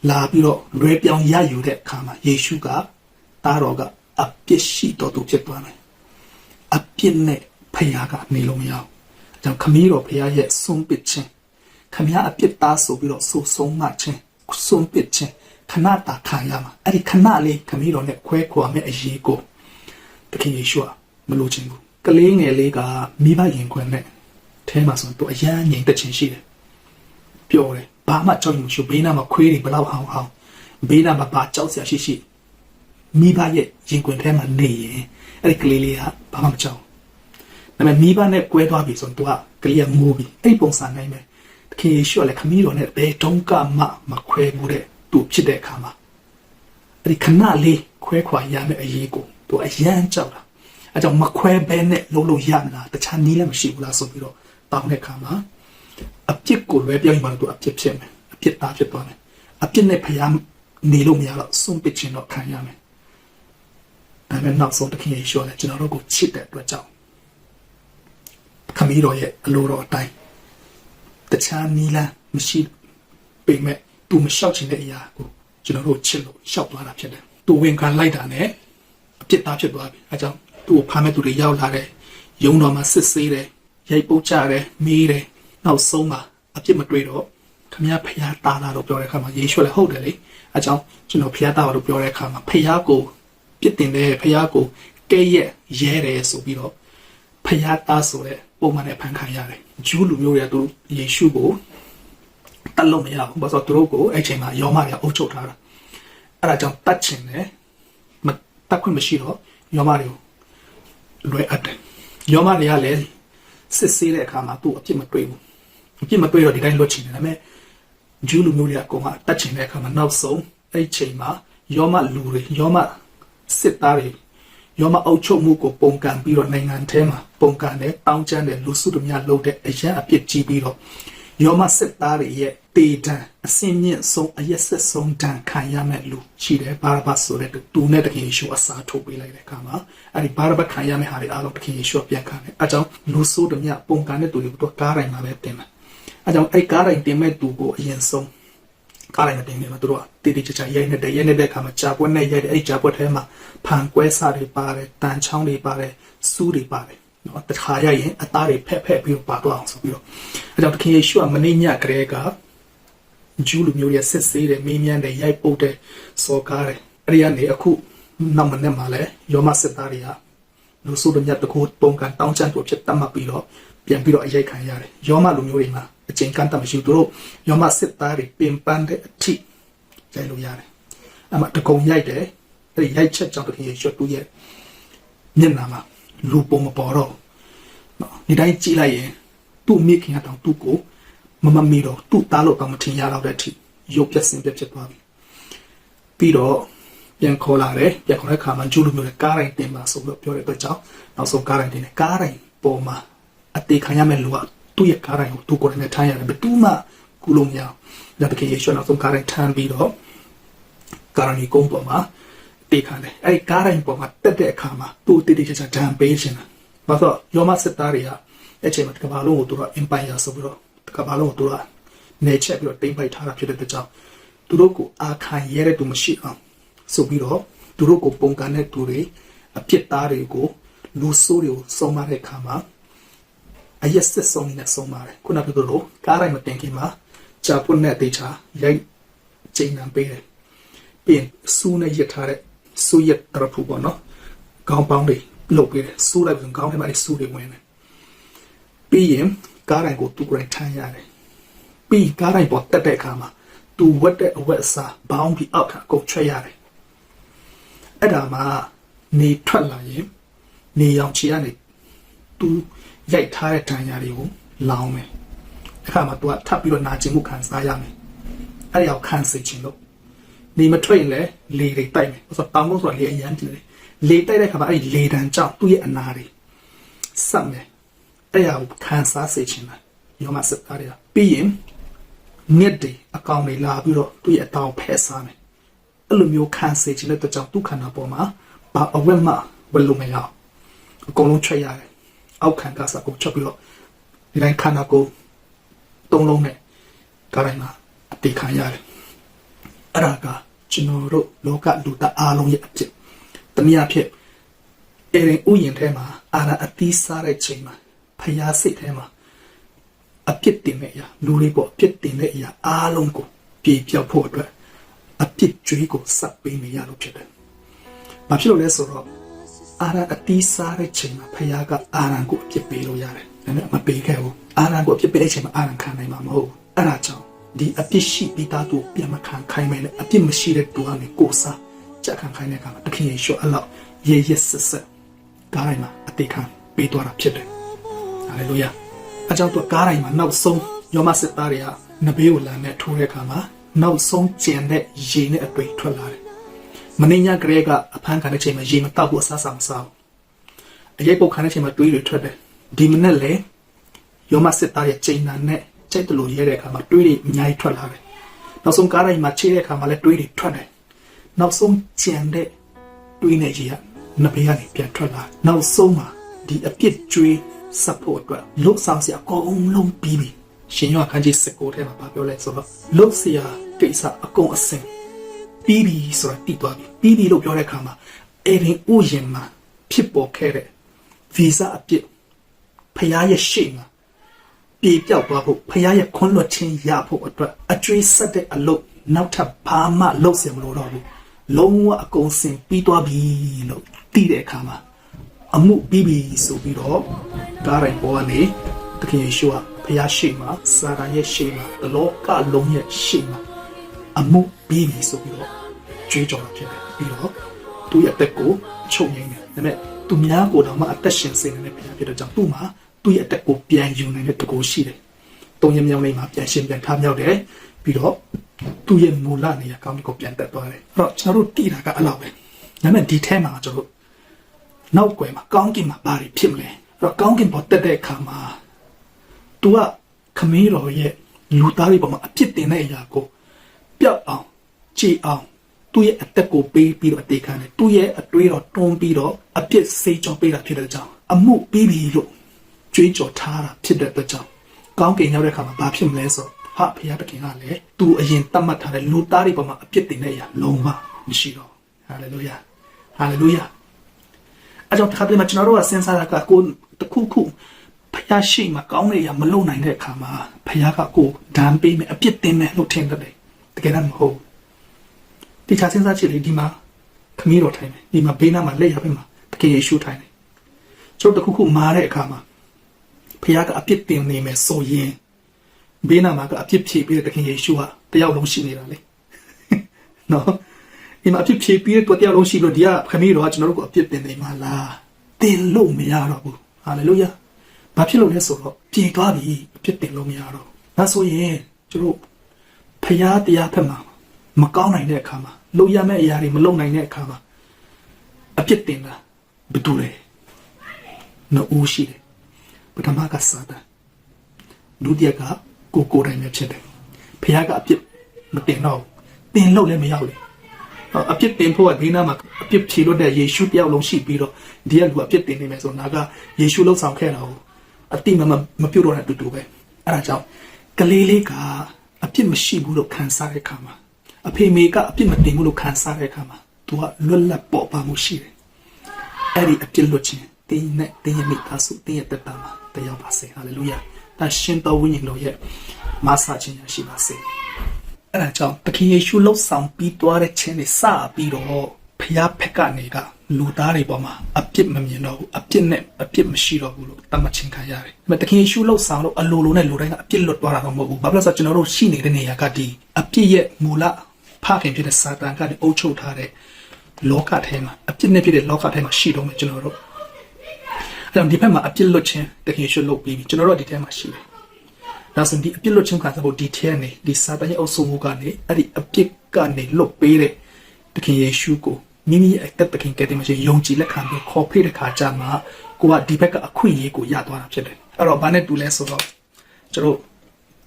လာပြီးတော့လွဲပြောင်းရယူတဲ့အခါမှာယေရှုကတားတော်ကအပြစ်ရှိတော်သူဖြစ်သွားတယ်အပြစ်နဲ့ဖခင်ကနေလို့မရဘူးအဲကြောင့်ခမည်းတော်ဖခင်ရဲ့ဆုံးပစ်ခြင်းခမည်းအပြစ်သားဆိုပြီးတော့ဆိုဆုံးမှခြင်းဆုံးပစ်ခြင်းခဏတာခံရမှာအဲ့ဒီခဏလေးခမည်းတော်နဲ့ခွဲခွာမဲ့အရေးကိုသခင်ယေရှုကမလိုချင်ဘူးကလေးငယ်လေးကမိဘရင်ခွင်နဲ့ထဲမှာဆိုတော့အရန်ငြိမ်သက်ခြင်းရှိတယ်ပြောတယ်ဘာမှကြောက်ရွံ့မရှိဘေးနားမှာခွေးတွေဘလောက်ဟောင်းဘေးနားမှာဘာကြောက်စရာရှိမိဘရဲ့ရင်ခွင်ထဲမှာနေရင်အဲ့ဒီကလေးလေးကဘာမှမကြောက်ဒါပေမဲ့မိဘနဲ့ကွဲသွားပြီဆိုတော့သူကကလေးကငိုပြီးအဲ့ပုံစံနိုင်မယ်တခင်ယေရှုကလည်းခမည်းတော်နဲ့ဘယ်တုန်းကမှမခွဲဘူးတဲ့သူဖြစ်တဲ့အခါမှာအဲ့ဒီခဏလေးခွဲခွာရမယ့်အရေးကိုသူအရန်ကြောက်တာအဲကြောင့်မခွဲဘဲနဲ့လုံးလုံးရမလားတခြားနည်းလည်းမရှိဘူးလားဆိုပြီးတော့တောင်းတဲ့အခါမှာအပြစ်ကိုလွဲပြောင်းရင်မှသူအပြစ်ဖြစ်မယ်အပြစ်သားဖြစ်သွားမယ်အပြစ်နဲ့ဖျားနေလို့မရတော့ဆုံးပစ်ခြင်းတော့ခံရမယ်ဒါပေမဲ့နောက်ဆုံးတခင်ယေရှုကလည်းကျွန်တော်တို့ကိုချစ်တဲ့အတွက်ကြောင့်ခမည်းတော်ရဲ့အလိုတော်အတိုင်းတခြားနည်းလားမရှိပေမဲ့သူမလျှောက်ချင်တဲ့အရာကိုကျွန်တော်တို့ချစ်လို့လျှောက်သွားတာဖြစ်တယ်သူဝင်ခံလိုက်တာနဲ့အပြစ်သားဖြစ်သွားပြီအဲကြောင့်သူ့ကိုဖမ်းမဲ့သူတွေရောက်လာတယ်ယုံတော်မှာစစ်ဆေးတယ်ရိုက်ပုတ်ကြတယ်မေးတယ်နောက်ဆုံးမှာအပြစ်မတွေ့တော့ခမည်းဖျားတာလာတော့ပြောတဲ့အခါမှာယေရှုလည်းဟုတ်တယ်လေအဲကြောင့်ကျွန်တော်ဖျားတာလို့ပြောတဲ့အခါမှာဖျားကိုပြစ်တင်တယ်ဖျားကိုကဲရဲတယ်ဆိုပြီးတော့ဖျားသားဆိုတဲ့ပုံမှန်နဲ့ဖန်ခံရတယ်ဂျူးလူမျိုးတွေကသူယေရှုကိုတတ်လို့မရဘူးဘာလို့သူတို့ကိုအဲ့ချိန်မှာယောမတွေအုပ်ချုပ်ထားတာအဲ့ဒါကြောင့်တတ်ချင်တယ်မတတ်ခွင့်မရှိတော့ယောမတွေကိုလွယ်အပ်တယ်ယောမတွေကလည်းစစ်ဆေးတဲ့အခါမှာသူ့အပြစ်မတွေ့ဘူးအပြစ်မတွေ့တော့ဒီတိုင်းလွတ်ချင်တယ်ဒါပေမဲ့ဂျူးလူမျိုးတွေကအကုန်ကတတ်ချင်တဲ့အခါမှာနောက်ဆုံးအဲ့ချိန်မှာယောမလူတွေယောမစစ်သားတွေယောမအုပ်ချုပ်မှုကိုပုံကန်ပြီးတော့နိုင်ငံထဲမှာပုံကန်တဲ့တောင်းကျမ်းတဲ့လူစုတို့များလုပ်တဲ့အရာအပြစ်ကြီးပြီးတော့ယောမစစ်သားတွေရဲ့တေတံအစင်းမြင့်ဆုံးအရက်ဆက်ဆုံးတန်ခံရမဲ့လူရှိတယ်ဘာရဘတ်ဆိုတဲ့သူနဲ့တခင်ယေရှုအစားထိုးပေးလိုက်တဲ့အခါမှာအဲ့ဒီဘာရဘတ်ခံရမဲ့ဟာတွေအားလုံးတခင်ယေရှုပြန်ခံတယ်အဲကြောင့်လူစုတို့များပုံကန်တဲ့သူတွေကိုကားတိုင်းမှာပဲတင်တယ်အဲကြောင့်အဲ့ကားတိုင်းတင်မဲ့သူကိုအရင်ဆုံးကားတိုင်းမတင်နေမှာသူတို့ကတိတိကျကျရိုက်နေတဲ့အခါမှာကြာပွက်နဲ့ရိုက်တဲ့အဲ့ကြာပွက်ထဲမှာဖန်ကွဲစားတွေပါတယ်တန်ချောင်းတွေပါတယ်စူးတွေပါတယ် နော်တခါရရင်အသားတွေဖက်ပြီးတော့ပါတော့အောင်ဆိုပြီးတော့အဲကြောင့်သခင်ယေရှုကမနေ့ညကလေးကဂျူးလူမျိုးရဲ့စစ်ဆေးတဲ့မင်းများနဲ့ရိုက်ပုတ်တဲ့စော်ကားတယ်အဲ့ဒီကနေအခုနောက်မနေ့မှလည်းယောမစစ်သားတွေကလူစုတို့မြတ်တကူပုံကန်တောင်းချမ်းတို့ဖြစ်တတ်မှတ်ပြီးတော့ပြန်ပြီးတော့အရိုက်ခံရတယ်ယောမလူမျိုးတွေမှာအချိန်ကန့်တတ်မရှိဘူးတို့ယောမစစ်သားတွေပင်ပန်းတဲ့အထိရိုက်လို့ရတယ်အမှတကုံရိုက်တယ်အဲ့ဒီရိုက်ချက်ကြောင့်သခင်ယေရှုသူ့ရဲ့မျက်နှာမှာလူပုံမပေါ်တော့နော်ဒီတိုင်းကြည့်လိုက်ရင်သူ့မိခင်ကတောင်သူ့ကိုမမီတော့သူ့သားလို့တောင်မထင်ရတော့တဲ့အထိရုပ်ပြက်စင်ပြက်ဖြစ်သွားပြီပြီးတော့ပြန်ခေါ်လာတယ်ပြန်ခေါ်တဲ့အခါမှာဂျူးလူမျိုးနဲ့ကားတိုင်းတင်ပါဆိုပြီးပြောတဲ့အတွက်ကြောင့်နောက်ဆုံးကားတိုင်းတင်တယ်ကားတိုင်းပေါ်မှာအသေးခံရမယ့်လူကသူ့ရဲ့ကားတိုင်းကိုသူ့ကိုယ်နဲ့ထိုင်းရတယ်ဘယ်သူမှကူလို့မရဘူးဒါပေမဲ့ယေရှုနောက်ဆုံးကားတိုင်းထမ်းပြီးတော့ကာရဏီကုန်းပေါ်မှာတေးခံတယ်အဲ့ဒီကားတိုင်းပေါ်မှာတက်တဲ့အခါမှာသူ့တိတိကျကျဒဏ်ပေးခြင်းတာဘာလို့ယောမစစ်သားတွေကအဲ့ချိန်မှာကမ္ဘာလုံးကိုသူတို့ empire ဆိုပြီးတော့ကမ္ဘာလုံးကိုသူတို့နေချက်ပြီးတော့တိမ့်ပိုက်ထားတာဖြစ်တဲ့အတွက်ကြောင့်သူတို့ကိုအာခံရတဲ့သူမရှိအောင်ဆိုပြီးတော့သူတို့ကိုပုံကန်တဲ့သူတွေအပြစ်သားတွေကိုလူဆိုးတွေကိုစုံမတဲ့အခါမှာအရက်စစ်စုံနဲ့စုံပါတယ်ခုနကပြောလို့ကားတိုင်းမတင်ခင်မှာဂျာပွန်နဲ့တေချာရိုက်ချိန်နံပေးတယ်ပြင်စူးနဲ့ရထားတဲ့စူးရတရဖူပေါ့နော်ခေါင်းပေါင်းတွေလုတ်ပေးတယ်စူးလိုက်ပြီးခေါင်းထဲမှာစူးတွေဝင်တယ်ပြီးရင်ကားတိုင်းကိုသူ့ကိုယ်ထိုင်ရတယ်ပြီးကားတိုင်းပေါ်တက်တဲ့အခါမှာသူဝတ်တဲ့အဝတ်အစားဘောင်းပြီးအောက်ထအကုန်ချွတ်ရတယ်အဲ့ဒါမှနေထွက်လာရင်နေရောင်ချီကနေသူရိုက်ထားတဲ့ဒဏ်ရာတွေကိုလောင်းမယ်အခါမှာသူကထပ်ပြီးတော့နာကျင်မှုခံစားရမယ်အဲ့ဒါကိုခံစေချင်လို့နေမထွက်ရင်လည်းလေတွေတိုက်မယ်ဆိုတော့တောင်းလို့ဆိုတာလေအရန်ပြင်းတယ်လေတိုက်တဲ့အခါမှာအဲ့ဒီလေတံကြောင့်သူ့ရဲ့အနာတွေဆက်မယ်အဲ့ဒါကိုခံစားစေချင်တာယောမစစ်သားတွေကပြီးရင်မြစ်တွေအကောင်တွေလာပြီးတော့သူ့ရဲ့အတောင်ဖဲစားမယ်အဲ့လိုမျိုးခံစေချင်တဲ့အတွက်ကြောင့်သူ့ခန္ဓာပေါ်မှာဘာအဝက်မှဝယ်လို့မရအောင်အကုန်လုံးထွက်ရတယ်အောက်ခံကစားကိုချက်ပြီးတော့ဒီတိုင်းခန္ဓာကိုသုံးလုံးနဲ့ကားတိုင်းမှာအတေခံရတယ်အဲ့ဒါကကျွန်တော်တို့လောကလူသားအားလုံးရဲ့အဖြစ်တနည်းအားဖြင့်အေရင်ဥယျာဉ်ထဲမှာအာရအသီးစားတဲ့ချိန်မှာဖျားစိတ်ထဲမှာအပြစ်တင်တဲ့အရာလူတွေပေါ်အပြစ်တင်တဲ့အရာအားလုံးကိုပြေပြောက်ဖို့အတွက်အပြစ်ကြွေးကိုစပ်ပေးနေရလို့ဖြစ်တယ်။ဘာဖြစ်လို့လဲဆိုတော့အာရအသီးစားတဲ့ချိန်မှာဖျားကအာရန်ကိုအပြစ်ပေးလို့ရတယ်။ဒါပေမဲ့မပေးခဲ့ဘူး။အာရန်ကိုအပြစ်ပေးတဲ့ချိန်မှာအာရန်ခံနိုင်မှာမဟုတ်ဘူး။အဲ့ဒါကြောင့်ဒီအပြစ်ရှိပြီးသားသူပြန်မခံခိုင်းမယ်လေအပြစ်မရှိတဲ့သူကနေကိုယ်စားချက်ခံခိုင်းတဲ့အခါမှာတခင်ယေရှုအလောက်ရေရဆက်ဆက်ကားတိုင်းမှာအသေးခံပေးသွားတာဖြစ်တယ်။ဟာလေလုယာ။အကြောင်းသူကားတိုင်းမှာနောက်ဆုံးယောမစစ်သားတွေကနဘေးကိုလာနဲ့ထိုးတဲ့အခါမှာနောက်ဆုံးကျန်တဲ့ရေနဲ့အတွေ့ထွက်လာတယ်။မင်းညကလေးကအဖမ်းခံတဲ့ချိန်မှာရေမတောက်ဘူးအဆဆမစားဘူး။အရေးပုတ်ခံတဲ့ချိန်မှာတွေးတွေထွက်တယ်။ဒီမနေ့လေယောမစစ်သားရဲ့ချိန်နာနဲ့ကျိတ်တလို့ရဲတဲ့အခါမှာတွေးတွေအများကြီးထွက်လာတယ်။နောက်ဆုံးကားတိုင်းမှာခြေတဲ့အခါမှာလည်းတွေးတွေထွက်တယ်။နောက်ဆုံးကျန်တဲ့တွေးနဲ့ရေကနဘေးကနေပြန်ထွက်လာ။နောက်ဆုံးမှာဒီအပြစ်ကျွေးစပ်ဖို့အတွက်လုတ်ဆောင်စရာအကုန်လုံးပြီးပြီရှင်ယောခန်းကြီး19ထဲမှာပြောလဲဆိုတော့လုတ်စရာကိစ္စအကုန်အစင်ပြီးပြီဆိုတာတည်သွားပြီပြီးပြီလို့ပြောတဲ့အခါမှာအေရင်ဥယျာဉ်မှာဖြစ်ပေါ်ခဲ့တဲ့ဗီဇအပြစ်ဖျားရဲ့ရှေ့မှာပြေပြောက်သွားဖို့ဖျားရဲ့ခွန်းလွတ်ခြင်းရဖို့အတွက်အကျွေးဆက်တဲ့အလုပ်နောက်ထပ်ဘာမှလုပ်စရာမလိုတော့ဘူးလုံးဝအကုန်စင်ပြီးသွားပြီလို့တည်တဲ့အခါမှာအမှုပြီးပြီဆိုပြီးတော့ကားရိုင်ပေါ်ကနေတခင်ယေရှုကဖျားရှိမှာစာရန်ရဲ့ရှိမှာလောကလုံးရဲ့ရှိမှာအမှုပြီးပြီဆိုပြီးတော့ကြွေးကြော်တာဖြစ်တယ်ပြီးတော့သူ့ရဲ့အသက်ကိုချုပ်ငိမ့်တယ်ဒါပေမဲ့သူများကိုတော့မှအသက်ရှင်စေနေတဲ့ဖျားဖြစ်တဲ့ကြောင့်သူ့မှာသူ့ရဲ့အသက်ကိုပြန်ယူနိုင်တဲ့တကူရှိတယ်။တုံးရမြောင်းလေးမှာပြန်ရှင်ပြန်ထားမြောက်တယ်ပြီးတော့သူ့ရဲ့မူလနေရာကောင်းကိုပြန်တက်သွားတယ်။အဲ့တော့ကျွန်တော်တို့တည်တာကအဲ့လောက်ပဲ။ဒါပေမဲ့ဒီထဲမှာကျွန်တော်တို့နောက်ွယ်မှာကောင်းကင်မှာဘာတွေဖြစ်မလဲအဲ့တော့ကောင်းကင်ပေါ်တက်တဲ့အခါမှာ तू ကခမင်းတော်ရဲ့လူသားတွေပေါ်မှာအပြစ်တင်တဲ့အရာကိုပျောက်အောင်ကြည်အောင်သူ့ရဲ့အသက်ကိုပေးပြီးတော့အသေးခံတယ်သူ့ရဲ့အတွေးတော်တွန်းပြီးတော့အပြစ်စေးကြောပေးတာဖြစ်တဲ့ကြောင့်အမှုပြီးပြီလို့ကြွေးကြော်ထားတာဖြစ်တဲ့အတွက်ကြောင့်ကောင်းကင်ရောက်တဲ့အခါမှာဘာဖြစ်မလဲဆိုဟာဖခင်တခင်ကလည်းသူအရင်တတ်မှတ်ထားတဲ့လူသားတွေပေါ်မှာအပြစ်တင်တဲ့အရာလုံးဝမရှိတော့ဟာလေလုယာဟာလေလုယာ အကြောင်းတစ်ခါတည်းမှာကျွန်တော်တို့ကစဉ်းစားတာကကိုတခုခုဖျားရှိမှကောင်းတဲ့အရာမလုပ်နိုင်တဲ့အခါမှာဖျားကကိုဒဏ်ပေးမယ်အပြစ်တင်မယ်လို့ထင်တယ်တကယ်တော့မဟုတ်ဒီချာစဉ်းစားကြည့်လေဒီမှာခမီးတော်ထိုင်တယ်ဒီမှာဘေးနားမှာလက်ရပဲမှာတကယ်ယေရှုထိုင်တယ်ကျွန်တော်တခုခုမာတဲ့အခါမှာဖျားကအပြစ်တင်နေမယ်ဆိုရင်ဘေးနားမှာကအပြစ်ဖြေပြီးတဲ့တခင်ယေရှုကတယောက်လုံးရှိနေတာလေနော်ဒီမှာအပြစ်ဖြေပြီးတဲ့တယောက်လုံးရှိလို့ဒီကခမီးတော်ကကျွန်တော်တို့ကိုအပြစ်တင်နေမှာလားတင်လို့မရတော့ဘူးဟာလေလုယာဘာဖြစ်လို့လဲဆိုတော့ပြေသွားပြီအပြစ်တင်လို့မရတော့ဒါဆိုရင်ကျွန်တော်ဖျားတရားဖက်မှာမကောင်းနိုင်တဲ့အခါမှာလုပ်ရမယ့်အရာတွေမလုပ်နိုင်တဲ့အခါမှာအပြစ်တင်တာဘယ်သူလဲနော်ဦးရှိတယ်ပထမကစာတန်ဒုတိယကကိုယ်တိုင်ပဲဖြစ်တယ်ဖခင်ကအပြစ်မတင်တော့တင်လို့လည်းမရောက်လေအပြစ်တင်ဖို့ကဒီနားမှာအပြစ်ဖြေလို့တဲ့ယေရှုတယောက်လုံးရှိပြီးတော့ဒီကလူအပြစ်တင်နေမယ်ဆိုတော့ငါကယေရှုလှုပ်ဆောင်ခဲ့တာကိုအတိမပြုတ်တော့တဲ့အတူတူပဲအဲ့ဒါကြောင့်ကလေးလေးကအပြစ်မရှိဘူးလို့ခံစားတဲ့အခါမှာအဖေမေကအပြစ်မတင်ဘူးလို့ခံစားတဲ့အခါမှာ तू ကလွတ်လပ်ပေါ်ပါမှုရှိတယ်အဲ့ဒီအပြစ်လွတ်ခြင်းတင်းနဲ့တင်းရဲ့မိသားစုတင်းရဲ့တက်တာမှာတရားပါစေဟာလေလုယာတရှင်တော်ဝိညာဉ်တော်ရဲ့မဆာခြင်းရရှိပါစေအဲ့ဒါကြောင့်တခင်ယေရှုလှုပ်ဆောင်ပြီးသွားတဲ့ခြင်းတွေစပြီးတော့ဖျားဖက်ကနေကလူသားတွေပေါ်မှာအပြစ်မမြင်တော့ဘူးအပြစ်နဲ့အပြစ်မရှိတော့ဘူးလို့တတ်မှတ်ခြင်းခံရတယ်။ဒါပေမဲ့တခင်ယေရှုလှုပ်ဆောင်လို့အလိုလိုနဲ့လူတိုင်းကအပြစ်လွတ်သွားတာတော့မဟုတ်ဘူး။ဘာဖြစ်လို့လဲဆိုတော့ကျွန်တော်တို့ရှိနေတဲ့နေရာကဒီအပြစ်ရဲ့မူလဖခင်ဖြစ်တဲ့စာတန်ကနေအုပ်ချုပ်ထားတဲ့လောကထဲမှာအပြစ်နဲ့ဖြစ်တဲ့လောကထဲမှာရှိတော့မယ်ကျွန်တော်တို့။အဲ့တော့ဒီဘက်မှာအပြစ်လွတ်ခြင်းတခင်ယေရှုလုပ်ပြီးပြီကျွန်တော်တို့ဒီထဲမှာရှိတယ်။ဒါဆိုဒီအပြစ်လွတ်ခြင်းခံစားဖို့ဒီထဲနေဒီစာတန်ရဲ့အုပ်စုမှုကနေအဲ့ဒီအပြစ်ကနေလွတ်ပေးတဲ့တခင်ယေရှုကိုမိမိရဲ့အသက်တခင်ကတည်းကယုံကြည်လက်ခံပြီးခေါ်ဖိတဲ့ခါကျမှကိုကဒီဘက်ကအခွင့်အရေးကိုရသွားတာဖြစ်တယ်အဲ့တော့ဘာနဲ့တူလဲဆိုတော့ကျွန်တော်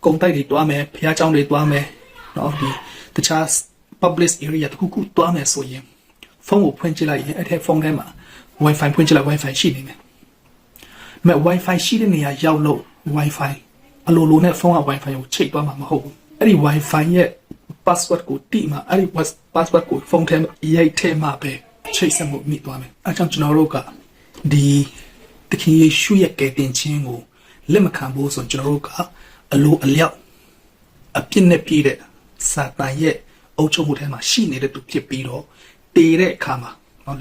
ကုံတိုက်တွေတွားမယ်ဖျားเจ้าတွေတွားမယ်နော်ဒီတခြား public area တခုခုတွားမယ်ဆိုရင်ဖုန်းကိုဖွင့်ကြည့်လိုက်ရင်အဲ့ဒီဖုန်းထဲမှာ wifi ဖွင့်ကြည့်လိုက် wifi ရှိနေတယ်မဲ့ wifi ရှိတဲ့နေရာရောက်လို့ wifi အလိုလိုနဲ့ဖုန်းက wifi ကိုချိတ်သွားမှာမဟုတ်ဘူးအဲ့ဒီ wifi ရဲ့password ကိုတိမှာအဲ့ဒီ password ကိုဖုန်းထဲရိုက်ထဲမှာပဲချိတ်ဆက်မှုမိသွားမယ်အဲကြောင့်ကျွန်တော်တို့ကဒီတခင်ယေရှုရဲ့ကယ်တင်ခြင်းကိုလက်မခံဖို့ဆိုကျွန်တော်တို့ကအလိုအလျောက်အပြစ်နဲ့ပြည့်တဲ့စာတန်ရဲ့အုပ်ချုပ်မှုထဲမှာရှိနေတဲ့သူဖြစ်ပြီးတော့တည်တဲ့အခါမှာ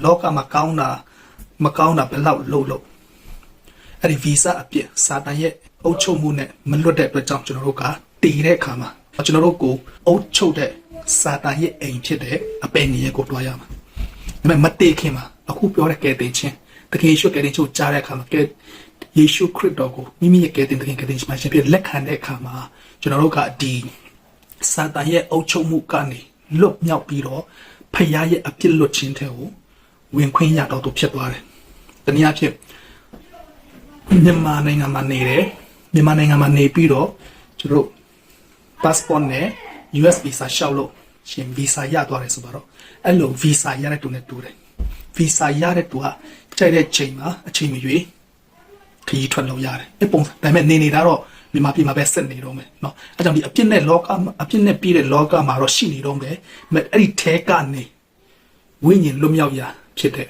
လောကမှာကောင်းတာမကောင်းတာဘယ်လောက်လို့အဲ့ဒီ visa အပြစ်စာတန်ရဲ့အုပ်ချုပ်မှုနဲ့မလွတ်တဲ့အတွက်ကြောင့်ကျွန်တော်တို့ကတည်တဲ့အခါမှာကျွန်တော်တို့ကိုအုပ်ချုပ်တဲ့စာတန်ရဲ့အိမ်ဖြစ်တဲ့အပင်ငယ်ကိုတွားရမှာဒါပေမဲ့မတည်ခင်မှာအခုပြောတဲ့ကယ်တင်ခြင်းတကယ်ယေရှုကယ်တင်ခြင်းကိုကြားတဲ့အခါမှာယေရှုခရစ်တော်ကိုမိမိရဲ့ကယ်တင်ခြင်းမှာရှင်ဖြစ်လက်ခံတဲ့အခါမှာကျွန်တော်တို့ကဒီစာတန်ရဲ့အုပ်ချုပ်မှုကနေလွတ်မြောက်ပြီးတော့ဖခင်ရဲ့အပြစ်လွတ်ခြင်းတဲ့ကိုဝင်ခွင့်ရတော့သူဖြစ်သွားတယ်။တနည်းအားဖြင့်မြန်မာနိုင်ငံမှာနေတယ်မြန်မာနိုင်ငံမှာနေပြီးတော့ကျွန်တော်passport နဲ့ US visa ရှောက်လို့ရှင် visa ရသွားတယ်ဆိုတော့အဲ့လို visa ရတဲ့သူနဲ့တူတယ် visa ရတဲ့သူကကြိုက်တဲ့ချိန်မှာအချိန်မရွေးခရီးထွက်လို့ရတယ်အဲ့ပုံစံဒါပေမဲ့နေတာတော့မြန်မာပြည်မှာပဲဆက်နေတော့မယ်เนาะအဲ့ကြောင့်ဒီအပြစ်နဲ့လောကအပြစ်နဲ့ပြီးတဲ့လောကမှာတော့ရှိနေတော့မယ်အဲ့ဒီထဲကနေဝိညာဉ်လွတ်မြောက်ရာဖြစ်တဲ့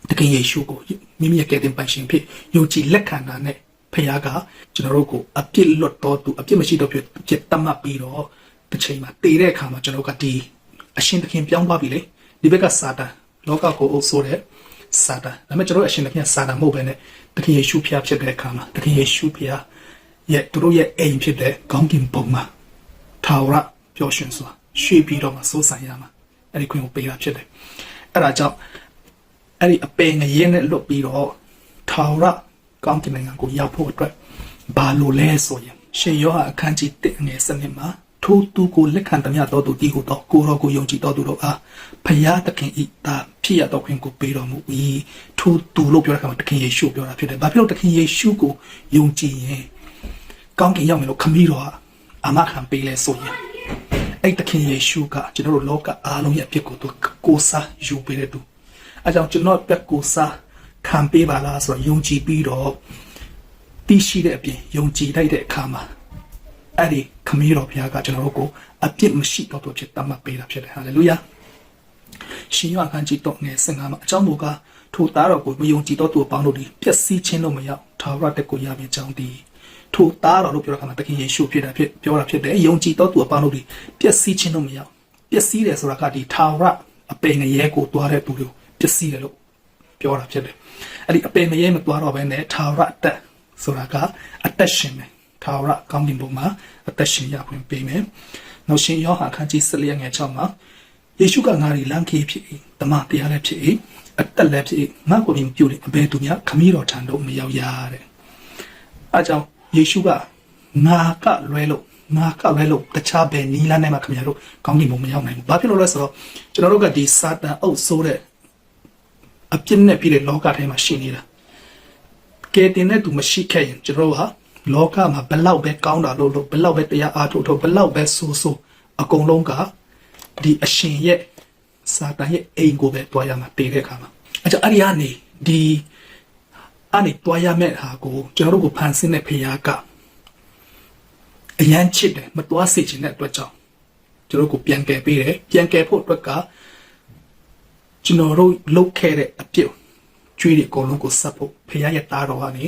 တခင်ယေရှုကိုမိမိရဲ့ကယ်တင်ပိုင်ရှင်ဖြစ်ယုံကြည်လက်ခံတာနဲ့ဖခင်ကကျွန်တော်တို့ကိုအပြစ်လွတ်တော်သူအပြစ်မရှိတော့ဖြစ်တတ်မှတ်ပြီးတော့တစ်ချိန်မှာတည်တဲ့အခါမှာကျွန်တော်တို့ကဒီအရှင်သခင်ပြောင်းသွားပြီလေဒီဘက်ကစာတန်လောကကိုအုပ်ဆိုးတဲ့စာတန်ဒါပေမဲ့ကျွန်တော်တို့အရှင်သခင်စာတန်မဟုတ်ဘဲနဲ့သခင်ယေရှုဖျားဖြစ်တဲ့အခါမှာသခင်ယေရှုဖျားရဲ့သူတို့ရဲ့အိမ်ဖြစ်တဲ့ကောင်းကင်ဘုံမှာထာဝရပျော်ရွှင်စွာရွှေ့ပြီးတော့မှစိုးဆိုင်ရမှာအဲ့ဒီခွင့်ကိုပေးတာဖြစ်တယ်အဲ့ဒါကြောင့်အဲ့ဒီအပင်ငရဲနဲ့လွတ်ပြီးတော့ထာဝရကောင်းကင်နိုင်ငံကိုရောက်ဖို့အတွက်ဘာလို့လဲဆိုရင်ရှင်ယောဟန်အခန်းကြီး1ငယ်7မှာထိုသူကိုလက်ခံသမျှတော်သူတည်ဟူသောကိုတော်ကိုယုံကြည်တော်သူတို့အားဖယားသခင်ဤတာဖြစ်ရတော်ခွင့်ကိုပေးတော်မူ၏ထိုသူလို့ပြောတဲ့အခါမှာသခင်ယေရှုပြောတာဖြစ်တယ်။ဘာဖြစ်လို့သခင်ယေရှုကိုယုံကြည်ရင်ကောင်းကင်ရောက်မယ်လို့ခမည်းတော်အာမခံပေးလဲဆိုရင်အဲ့သခင်ယေရှုကကျွန်တော်တို့လောကအားလုံးရဲ့အဖြစ်ကိုသူကိုးစားယူပေးတဲ့သူအဲကြောင့်ကျွန်တော်ပြက်ကိုးစားခံပေးပါလားဆိုတော့ယုံကြည်ပြီးတော့သိရှိတဲ့အပြင်ယုံကြည်လိုက်တဲ့အခါမှာအဲ့ဒီခမည်းတော်ဘုရားကကျွန်တော်တို့ကိုအပြစ်မရှိတော့သူဖြစ်တတ်မှတ်ပေးတာဖြစ်တယ်ဟာလေလုယာရှင်ယောဟန်ခန်းကြီးတော့ငယ်15မှာအကြောင်းမူကား ထိုသားတော်ကိုမယုံကြည်သောသူအပေါင်းတို့သည်ပျက်စီးခြင်းလို့မရောက်ထာဝရတက်ကိုရမည်ကြောင်းသည်ထိုသားတော်လို့ပြောတဲ့အခါမှာသခင်ယေရှုဖြစ်တာဖြစ်ပြောတာဖြစ်တယ်ယုံကြည်သောသူအပေါင်းတို့သည်ပျက်စီးခြင်းလို့မရောက်ပျက်စီးတယ်ဆိုတာကဒီထာဝရအပင်ငရဲကိုတွားတဲ့သူတွေကိုပျက်စီးတယ်လို့ပြောတာဖြစ်တယ်အဲ့ဒီအပင်ငရဲမတွားတော့ဘဲနဲ့ထာဝရအသက်ဆိုတာကအသက်ရှင်မယ်ထာဝရကောင်းကင်ဘုံမှာအသက်ရှင်ရခွင့်ပေးမယ်နောက်ရှင်ယောဟန်အခန်းကြီး14ငယ်6မှာယေရှုကငါ့လမ်းခီးဖြစ်၏တမန်တရားလည်းဖြစ်၏အသက်လည်းဖြစ်၏ငါ့ကိုပြင်ပြုတဲ့အဘယ်သူများခမည်းတော်ထံသို့မရောက်ရတဲ့အဲကြောင့်ယေရှုကငါကလွဲလို့တခြားဘယ်နီးလမ်းနဲ့မှခင်ဗျားတို့ကောင်းကင်ဘုံမရောက်နိုင်ဘူးဘာဖြစ်လို့လဲဆိုတော့ကျွန်တော်တို့ကဒီစာတန်အုပ်ဆိုးတဲ့အပြစ်နဲ့ပြည်တဲ့လောကထဲမှာရှိနေတာကဲတင်တဲ့သူမရှိခဲ့ရင်ကျွန်တော်တို့ဟာလောကမှာဘလောက်ပဲကောင်းတာလို့ဘလောက်ပဲတရားအားထုတ်ဘလောက်ပဲဆိုးအကုန်လုံးကဒီအရှင်ရဲ့စာတန်ရဲ့အိမ်ကိုပဲတွားရမှာတည်တဲ့အခါမှာအဲကြောင့်အဲ့ဒီကနေဒီအနေတွားရမယ့်ဟာကိုကျွန်တော်တို့ကိုဖန်ဆင်းတဲ့ဖခင်ကအရန်ချစ်တယ်မတွားစေချင်တဲ့အတွက်ကြောင့်ကျွန်တော်ကိုပြန်ကယ်ပေးတယ်ပြန်ကယ်ဖို့အတွက်ကကျွန်တော်တို့လုပ်ခဲ့တဲ့အပြစ်ကျွေးတွေအကုန်လုံးကိုဆက်ဖို့ဖခင်ရဲ့တားတော်ကနေ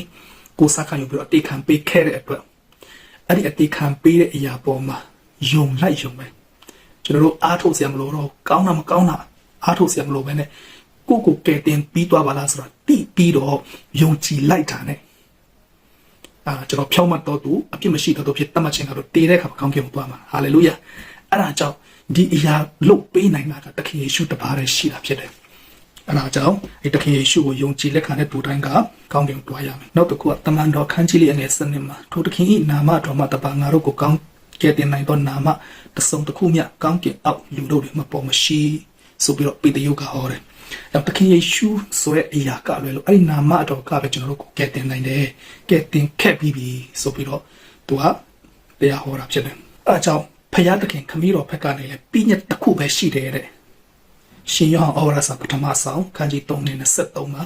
ကိုစားခံယူပြီးတော့အတေခံပေးခဲ့တဲ့အတွက်အဲ့ဒီအတေခံပေးတဲ့အရာပေါ်မှာယုံလိုက်ယုံပဲကျွန်တော်တို့အားထုတ်เสียမလို့တော့ကောင်းတာမကောင်းတာအားထုတ်เสียမလို့ပဲနဲ့ကိုကဲတင်ပြီးသွားပါလားဆိုတော့တိပြီးတော့ယုံကြည်လိုက်တာ ਨੇ ကျွန်တော်ဖြောင်းမှတ်တော်သူအပြစ်မရှိတော်သူဖြစ်တတ်မှတ်ခြင်းကတော့တည်တဲ့အခါကောင်းကင်ကိုသွားမှာဟာလေလုယာအဲ့ဒါကြောင့်ဒီအရာလုတ်ပေးနိုင်တာကသခင်ယေရှုတပါးတည်းရှိတာဖြစ်တယ်အဲ့ဒါကြောင့်ဒီသခင်ယေရှုကိုယုံကြည်လက်ခံတဲ့သူတိုင်းကကောင်းကင်ကိုသွားရမယ်နောက်တစ်ခုကတမန်တော်ခန်းကြီးလေးအငယ်7မှာထိုသခင်၏နာမတော်မှာတပါးငါတို့ကိုကောင်းကဲတင်နိုင်သောနာမတစုံတစ်ခုမျှကောင်းကင်အောက်လူတို့တွေမပေါ်မရှိဆိုပြီးတော့ပေတရုကဟောတယ်။သခင်ယေရှုဆိုတဲ့အရာကလွယ်လို့အဲ့ဒီနာမတော်ကပဲကျွန်တော်တို့ကိုကဲတင်နိုင်တယ်။ကဲတင်ခဲ့ပြီးပြီဆိုပြီးတော့သူကတရားဟောတာဖြစ်တယ်။အဲအကြောင်းဖခင်သခင်ခမည်းတော်ဘက်ကနေလည်းပြည့်ညက်တစ်ခုပဲရှိတယ်တဲ့။ရှင်ယောဟန်ဩဝါဒစာပထမဆောင်ခန်းကြီး3:23မှာ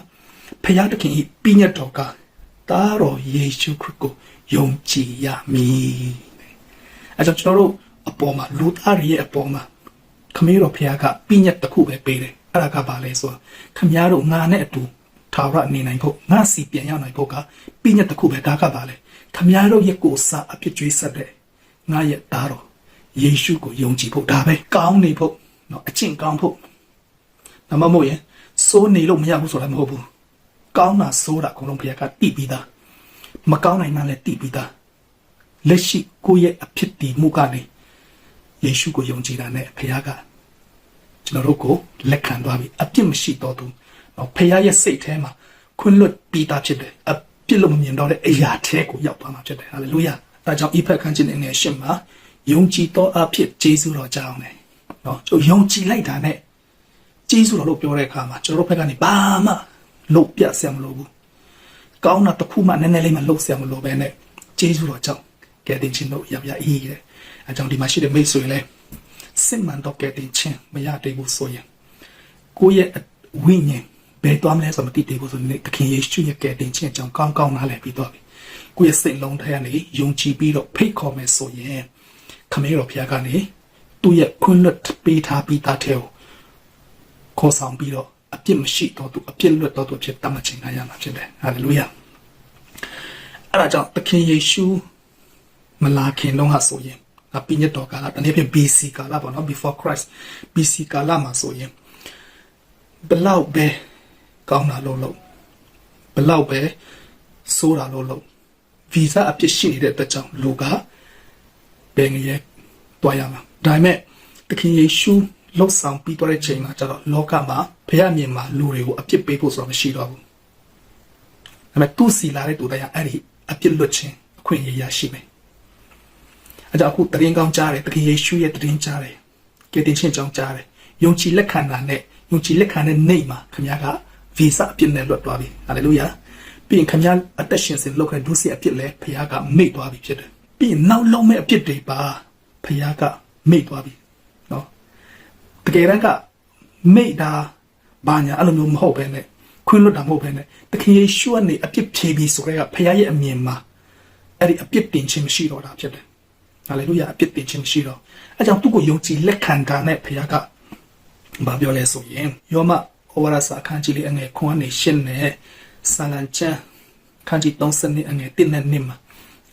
ဖခင်သခင်ဤပြည့်ညက်တော်ကတားတော်ယေရှုခရစ်ကိုယုံကြည်ရမည်။အဲကြောင့်ကျွန်တော်တို့အပေါ်မှာလူသားရဲ့အပေါ်မှာခမည်းတော်ဖခင်ကပြည့်ညက်တစ်ခုပဲပေးတယ်။အဲ့ဒါကဘာလဲဆိုတော့ခမည်းတော်ငါနဲ့အတူထာဝရနေနိုင်ဖို့ငါစီပြန်ရောက်နိုင်ဖို့ကပြည့်ညက်တစ်ခုပဲဒါကဘာလဲခမည်းတော်ရဲ့ကိုယ်စားအဖြစ်ကျွေးဆက်တဲ့ငါရဲ့သားတော်ယေရှုကိုယုံကြည်ဖို့ဒါပဲကောင်းနေဖို့နော်အကျင့်ကောင်းဖို့ဒါမှမဟုတ်ရင်စိုးနေလို့မရဘူးဆိုတာမဟုတ်ဘူးကောင်းတာစိုးတာအကုန်လုံးဖခင်ကတိပြီးသားမကောင်းနိုင်မှလည်းတိပြီးသားလက်ရှိကိုယ့်ရဲ့အဖြစ်တည်မှုကနေယေရှုကိုယုံကြည်တာနဲ့ဖခင်ကကျွန်တော်တို့ကိုလက်ခံသွားပြီအပြစ်မရှိတော့သူနော်ဖခင်ရဲ့စိတ်ထဲမှာခွင့်လွတ်ပြီးသားဖြစ်တယ်အပြစ်လို့မမြင်တော့တဲ့အရာထဲကိုရောက်သွားမှာဖြစ်တယ်ဟာလေလုယာဒါကြောင့်ဤဖက်ခန်းခြင်းနဲ့ရှင်းမှာယုံကြည်သောအဖြစ်ဂျေဇုတော်ကြောင်းတယ်နော်ကျွန်တော်ယုံကြည်လိုက်တာနဲ့ဂျေဇုတော်လို့ပြောတဲ့အခါမှာကျွန်တော်တို့ဘက်ကနေဘာမှလုပ်ပြဆရာမလို့ဘူးကောင်းတာတစ်ခုမှနည်းနည်းလေးမှလုပ်ဆရာမလို့ပဲနဲ့ဂျေဇုတော်ကြောင့်ကဲတင်ခြင်းတို့ရပြအေးတယ်အကြောင်းဒီမှာရှိတဲ့မိတ်ဆွေလည်းစစ်မှန်တော့ကဲတင်ခြင်းမရသေးဘူးဆိုရင်ကိုယ့်ရဲ့ဝိညာဉ်ဘယ်သွားမလဲဆိုမသိသေးဘူးဆိုရင်သခင်ယေရှုရဲ့ကဲတင်ခြင်းအကြောင်းကောင်းကောင်းနားလည်ပြီးတော့ပြီကိုယ့်ရဲ့စိတ်လုံးထဲကနေယုံကြည်ပြီးတော့ဖိတ်ခေါ်မယ်ဆိုရင်ခမည်းတော်ဘုရားကနေသူ့ရဲ့ခွင့်လွတ်ပေးထားပြီးသားတဲ့ကိုခေါ်ဆောင်ပြီးတော့အပြစ်မရှိတော့သူအပြစ်လွတ်တော့သူဖြစ်တတ်မှတ်ခြင်းရမှာဖြစ်တယ်ဟာလေလုယာအဲ့ဒါကြောင့်သခင်ယေရှုမလာခင်တော့ဟာဆိုရင်အပြည့်ညတ်တော်ကာလတနည်းဖြင့် BC ကာလပေါ့နော် before Christ BC ကာလမှာဆိုရင်ဘလောက်ပဲကောင်းတာလို့ဘလောက်ပဲဆိုးတာလို့ဗီဇအပြစ်ရှိနေတဲ့အတွက်ကြောင့်လူကဘယ်ငရဲတွားရမှာဒါပေမဲ့သခင်ယေရှုလှုပ်ဆောင်ပြီးသွားတဲ့ချိန်မှာကျတော့လောကမှာဘုရားမြင်မှာလူတွေကိုအပြစ်ပေးဖို့ဆိုတာမရှိတော့ဘူးဒါပေမဲ့သူစီလာတဲ့သူတွေကအဲ့ဒီအပြစ်လွတ်ခြင်းအခွင့်အရေးရရှိမယ်အဲကြောင့်အခုတရင်ကောင်းကြားတယ်သခင်ယေရှုရဲ့တရင်ကြားတယ်ကယ်တင်ခြင်းကြောင်းကြားတယ်ယုံကြည်လက်ခံတာနဲ့ယုံကြည်လက်ခံတဲ့နေ့မှာခင်ဗျားကဗီဇအပြစ်နဲ့လွတ်သွားပြီဟာလေလုယာပြီးရင်ခင်ဗျားအသက်ရှင်စဉ်လောက်ခဲ့ဒုစရိုက်အပြစ်လဲဘုရားကမိတ်သွားပြီဖြစ်တယ်ပြီးရင်နောက်လုံးမဲ့အပြစ်တွေပါဘုရားကမိတ်သွားပြီနော်တကယ်တမ်းကမိတ်တာဘာညာအဲ့လိုမျိုးမဟုတ်ပဲနဲ့ခွင့်လွတ်တာမဟုတ်ပဲနဲ့သခင်ယေရှုကနေအပြစ်ဖြေပြီးဆိုတော့ဘုရားရဲ့အမြင်မှာအဲ့ဒီအပြစ်တင်ခြင်းမရှိတော့တာဖြစ်တယ်ဟာလေလုယာအပြစ်တင်ခြင်းမရှိတော့အဲကြောင့်သူ့ကိုယုံကြည်လက်ခံတာနဲ့ဘုရားကဘာပြောလဲဆိုရင်ယောမဩ ဝါဒစာအခန်းကြီးလေးအငယ်ခွန်နဲ့ရှင်းနဲ့ဆာလံချန်ခန်းကြီး30နှစ်အငယ်1နဲ့2မှာ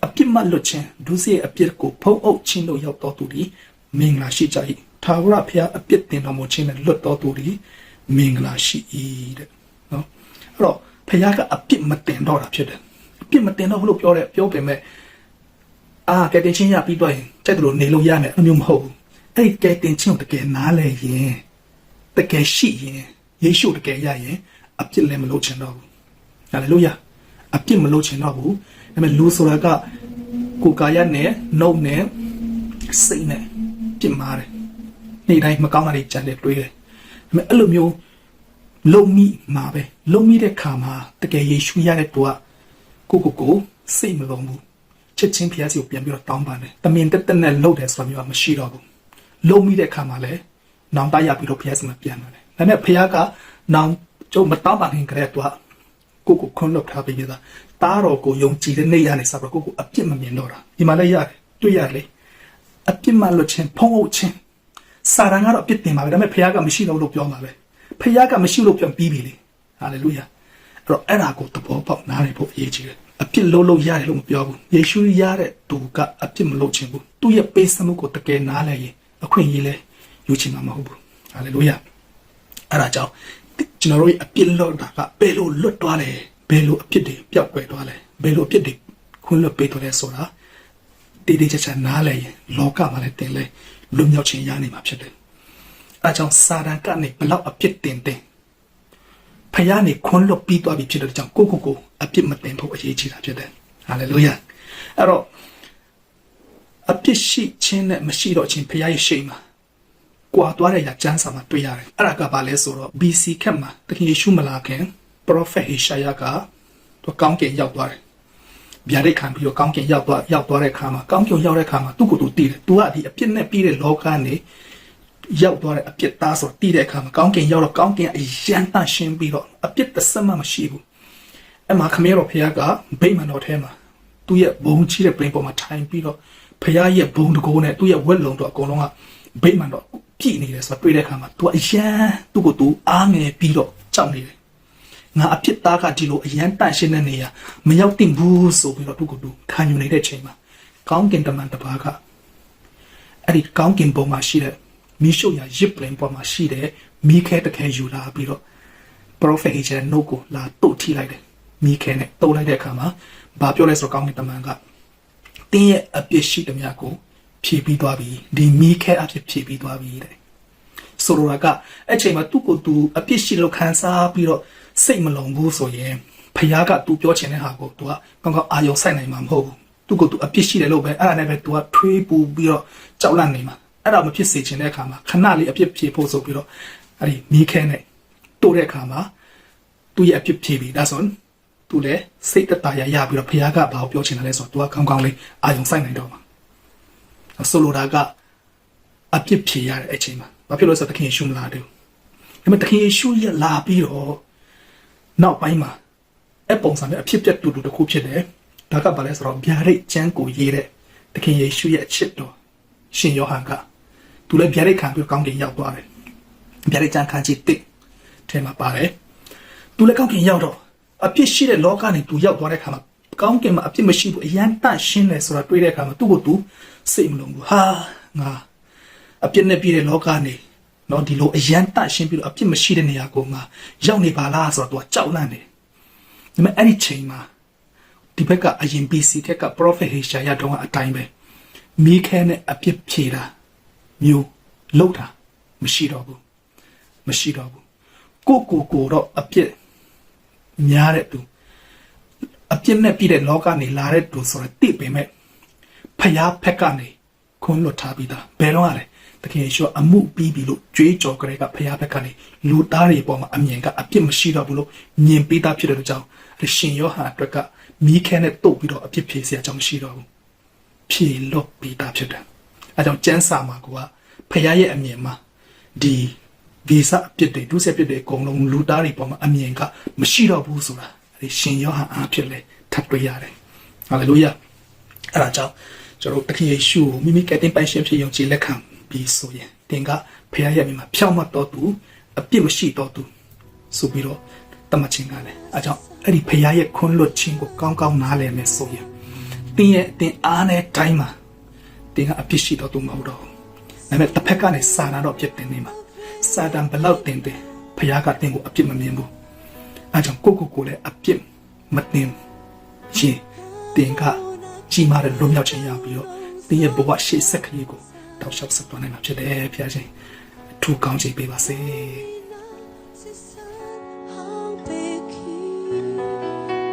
အပြစ်မလွတ်ခြင်းဒုစရိုက်အပြစ်ကိုဖုံးအုပ်ခြင်းတို့ရောက်တော်သူသည်မင်္ဂလာရှိကြ၏ထာဝရဘုရားအပြစ်တင်တော်မူခြင်းနဲ့လွတ်တော်သူသည်မင်္ဂလာရှိ၏တဲ့နော်အဲ့တော့ဘုရားကအပြစ်မတင်တော့တာဖြစ်တယ်အပြစ်မတင်တော့ဘူးလို့ပြောပေမဲ့ကဲတင်ချင်းရပြီးတော့ရင်တဲ့သူတို့နေလို့ရမယ်အမျိုးမဟုတ်ဘူးအဲ့ကဲတင်ချင်းကိုတကယ်နားလဲရင်တကယ်ရှိရင်ယေရှုတကယ်ရရင်အပြစ်လည်းမလုပ်ချင်တော့ဘူးဟာလေလုယာအပြစ်မလုပ်ချင်တော့ဘူးဒါပေမဲ့လူဆိုတာကကိုယ်ကာယနဲ့နှုတ်နဲ့စိတ်နဲ့ပြစ်မှားတယ်နေ့တိုင်းမကောင်းတာတွေကြံတယ်တွေးတယ်ဒါပေမဲ့အဲ့လိုမျိုးလုံမိမှာပဲလုံမိတဲ့ခါမှာတကယ်ယေရှုရတဲ့သူကကိုစိတ်မလုံးဘူးချက်ချင်းဖျားစီကိုပြန်ပြီးတော့တောင်းပန်တယ်တမင်တက်တက်နဲ့လှုပ်တယ်ဆိုတာမျိုးကမရှိတော့ဘူးလုံမိတဲ့ခါမှာလည်းနောင်တရပြီးတော့ဖျားစီမှာပြန်လာတယ်ဒါပေမဲ့ဖျားကနောင်ကျုံမတောင်းပန်ခင်ကလေးကကိုခွန်းလောက်ထားပြီးသားတားတော်ကိုယုံကြည်တဲ့နေရာနဲ့ဆက်ပြီးကိုအပြစ်မမြင်တော့တာဒီမှာလည်းရတယ်တွေ့ရလေအပြစ်မလွတ်ခြင်းဖုံးအုပ်ခြင်းစာရန်ကတော့အပြစ်တင်ပါပဲဒါပေမဲ့ဖျားကမရှိတော့လို့ပြောမှာပဲဖျားကမရှိလို့ပြန်ပြီးပြီလေဟာလေလုယာအဲ့တော့အဲ့ဒါကိုသဘောပေါက်နားလည်ဖို့အရေးကြီးတယ်အပြစ်လို့ရတယ်လို့မပြောဘူးယေရှုရတဲ့သူကအပြစ်မလုပ်ချင်ဘူးသူ့ရဲ့ပေးစမှုကိုတကယ်နားလည်ရင်အခွင့်အရေးလဲယူချင်မှာမဟုတ်ဘူးဟာလေလုယာအဲ့ဒါကြောင့်ကျွန်တော်တို့ရဲ့အပြစ်လို့တာကဘယ်လိုလွတ်သွားလဲဘယ်လိုအပြစ်တွေပျောက်ကွယ်သွားလဲဘယ်လိုအပြစ်တွေခွင့်လွတ်ပေးသွားလဲဆိုတာတည်တည်ချာချာနားလည်ရင်လောကမှာလည်းတင်လဲလွတ်မြောက်ခြင်းရနိုင်မှာဖြစ်တယ်အဲကြောင့်စာတန်ကနေဘလောက်အပြစ်တင်ဖယားနေခွန်းလွတ်ပြီးသွားပြီဖြစ်တဲ့ကြောင့်ကိုအပြစ်မတင်ဖို့အရေးကြီးတာဖြစ်တယ်ဟာလေလုယာအဲ့တော့အပြစ်ရှိခြင်းနဲ့မရှိတော့ခြင်းဖယားရဲ့ရှိမှာကွာသွားတဲ့ရာကျမ်းစာမှာတွေ့ရတယ်အဲ့ဒါကဘာလဲဆိုတော့ BC ခက်မှာတခင်ယေရှုမလာခင် Prophet Isaiah ကသူကောင်းကင်ရောက်သွားတယ်ဗျာဒိတ်ခံပြီးတော့ကောင်းကင်ရောက်သွားတဲ့အခါမှာကောင်းကင်ရောက်တဲ့အခါမှာသူ့ကိုယ်သူတည်တယ်သူကဒီအပြစ်နဲ့ပြီးတဲ့လောကနေရောက်သွားတဲ့အပြစ်သားဆိုတည်တဲ့အခါမှာကောင်းကင်ရောက်တော့ကောင်းကင်အရန်တရှင်းပြီးတော့အပြစ်တစ်စက်မှမရှိဘူးအဲ့မှာခမည်းတော်ဖခင်ကဗိမာန်တော်ထဲမှာသူ့ရဲ့ဘုံကြီးတဲ့ပြင်ပေါ်မှာထိုင်ပြီးတော့ဖခင်ရဲ့ဘုံတကိုးနဲ့သူ့ရဲ့ဝက်လုံးတော့အကုန်လုံးကဗိမာန်တော်ပြည့်နေတယ်ဆိုတော့တွေ့တဲ့အခါမှာသူကအရန်သူ့ကိုသူအားငယ်ပြီးတော့ကြောက်နေတယ်ငါအဖြစ်သားကဒီလိုအရန်တန့်ရှင်းတဲ့နေရာမရောက်တင်ဘူးဆိုပြီးတော့သူ့ကိုသူခံယူနေတဲ့ချိန်မှာကောင်းကင်တမန်တစ်ပါးကအဲ့ဒီကောင်းကင်ဘုံမှာရှိတဲ့မိရှုရရစ်ပလင်ပေါ်မှာရှိတဲ့မိခဲတခဲယူလာပြီးတော့ Prophet Isaiah နှုတ်ကိုလာတုတ်ထိလိုက်တယ်မိခဲနဲ့တုတ်လိုက်တဲ့အခါမှာဘာပြောလဲဆိုတော့ကောင်းကင်တမန်ကတင်းရဲ့အပြစ်ရှိသမျှကိုဖြည့်ပြီးသွားပြီဒီမိခဲအဖြစ်ဖြည့်ပြီးသွားပြီတဲ့ဆိုလိုတာကအဲ့ချိန်မှာသူ့ကိုသူအပြစ်ရှိလို့ခံစားပြီးတော့စိတ်မလုံဘူးဆိုရင်ဖယားကသူပြောချင်တဲ့ဟာကိုသူကကောင်းကောင်းအာရုံစိုက်နိုင်မှာမဟုတ်ဘူးသူ့ကိုသူအပြစ်ရှိတယ်လို့ပဲအဲ့ဒါနဲ့ပဲသူကထွေးပူပြီးတော့ကြောက်လန့်နေမှာအဲ့ဒါမဖြစ်စေချင်တဲ့အခါမှာခဏလေးအပြစ်ဖြေဖို့ဆိုပြီးတော့အဲ့ဒီမိခဲနဲ့တိုးတဲ့အခါမှာသူ့ရဲ့အပြစ်ဖြေပြီးဒါဆိုသူလည်းစိတ်တတရာရပြီးတော့ဖယားကဘာကိုပြောချင်တယ်လဲဆိုတော့သူကကောင်းကောင်းလေးအာရုံစိုက်နိုင်တော့မှာဆိုလိုတာကအပြစ်ဖြေရတဲ့အချိန်မှာဘာဖြစ်လို့ဆိုတော့သခင်ယေရှုမလာဘူးဒါပေမဲ့သခင်ယေရှုရလာပြီးတော့နောက်ပိုင်းမှာအပုံစံနဲ့အဖြစ်ပြတ်တူတစ်ခုဖြစ်တယ်ဒါကဘာလဲဆိုတော့ဗျာဒိတ်ကျမ်းကိုရေးတဲ့သခင်ယေရှုရဲ့အချစ်တော်ရှင်ယောဟန်ကသူလည်းဗျာဒိတ်ခံပြီးကောင်းကင်ရောက်သွားတယ်ဗျာဒိတ်ကျမ်းခန်းကြီးတစ်ထဲမှာပါတယ်သူလည်းကောင်းကင်ရောက်တော့အဖြစ်ရှိတဲ့လောကနေသူရောက်သွားတဲ့အခါမှာကောင်းကင်မှာအဖြစ်မရှိဘူးအရန်တန့်ရှင်းတယ်ဆိုတာတွေးတဲ့အခါမှာသူ့ကိုသူစိတ်မလုံးဘူးဟာငါအပြစ်နဲ့ပြည့်တဲ့လောကနေနော်ဒီလိုအရန်တန့်ရှင်းပြီးတော့အပြစ်မရှိတဲ့နေရာကိုငါရောက်နေပါလားဆိုတော့သူကကြောက်လန့်တယ်ဒါပေမဲ့အဲ့ဒီချိန်မှာဒီဘက်ကအရင် BC က Prophet Isaiah တုန်းကအတိုင်းပဲမိခဲနဲ့အပြစ်ဖြေတာမျိုးလောက်တာမရှိတော့ဘူးကိုတော့အပြစ်များတဲ့သူအပြစ်နဲ့ပြည့်တဲ့လောကနေလာတဲ့သူဆိုတော့တိပေမဲ့ဖျားဖက်ကနေခွန်းလွတ်ထားပြီးသားဘယ်တော့လဲတခင်ယေရှုအမှုပြီးပြီလို့ကြွေးကြော်ကြတဲ့ကဖျားဖက်ကနေလူသားတွေပေါ်မှာအမြင်ကအပြစ်မရှိတော့ဘူးလို့မြင်ပေးတာဖြစ်တဲ့ကြောင့်ရှင်ယောဟန်အတွက်ကမိခဲနဲ့တုတ်ပြီးတော့အပြစ်ဖြေစရာအကြောင်းမရှိတော့ဘူးဖြေလွတ်ပြီးသားဖြစ်တယ်အဲကြောင့်ကျမ်းစာမှာကဖျားရဲ့အမြင်မှာဒီဗီဇအပြစ်တွေဒုစရိုက်ပြစ်တွေအကုန်လုံးလူသားတွေပေါ်မှာအမြင်ကမရှိတော့ဘူးဆိုတာရှင်ယောဟန်အားဖြင့်လည်းထပ်တွေ့ရတယ်ဟာလေလုယာအဲဒါကြောင့်ကျွန်တော်တခင်ယေရှုမိမိကတင်ပိုင်ရှင်ဖြစ်ယုံကြည်လက်ခံပြီးဆိုရင်သင်ကဖခင်ရဲ့အမြင်မှာဖြောင့်မတ်တော်သူအပြစ်မရှိတော်သူ ဆိုပြီးတော့တမချင်းကလည်းအဲကြောင့်အဲ့ဒီဖရားရဲ့ခွန်းလွတ်ခြင်းကိုကောင်းကောင်းနားလည်မယ်ဆိုရင်တင်းရဲ့အတင်းအားနဲ့တိုင်းမှာတင်းကအပြစ်ရှိတော့သူမဟုတ်တော့ဒါပေမဲ့တစ်ဖက်ကနေစာနာတော့ပြစ်တင်နေမှာစာတန်ဘလောက်တင်တယ်ဖရားကတင်းကိုအပြစ်မမြင်ဘူးအဲကြောင့်ကိုလည်းအပြစ်မတင်ရှင်တင်းကကြီးမားတဲ့လွတ်မြောက်ခြင်းရပြီးတော့တင်းရဲ့ဘဝရှေ့ဆက်ခရီးကိုတောက်လျှောက်ဆက်သွားနိုင်မှာဖြစ်တယ်ဖရားရှင်အထူးကောင်းချီးပေးပါစေ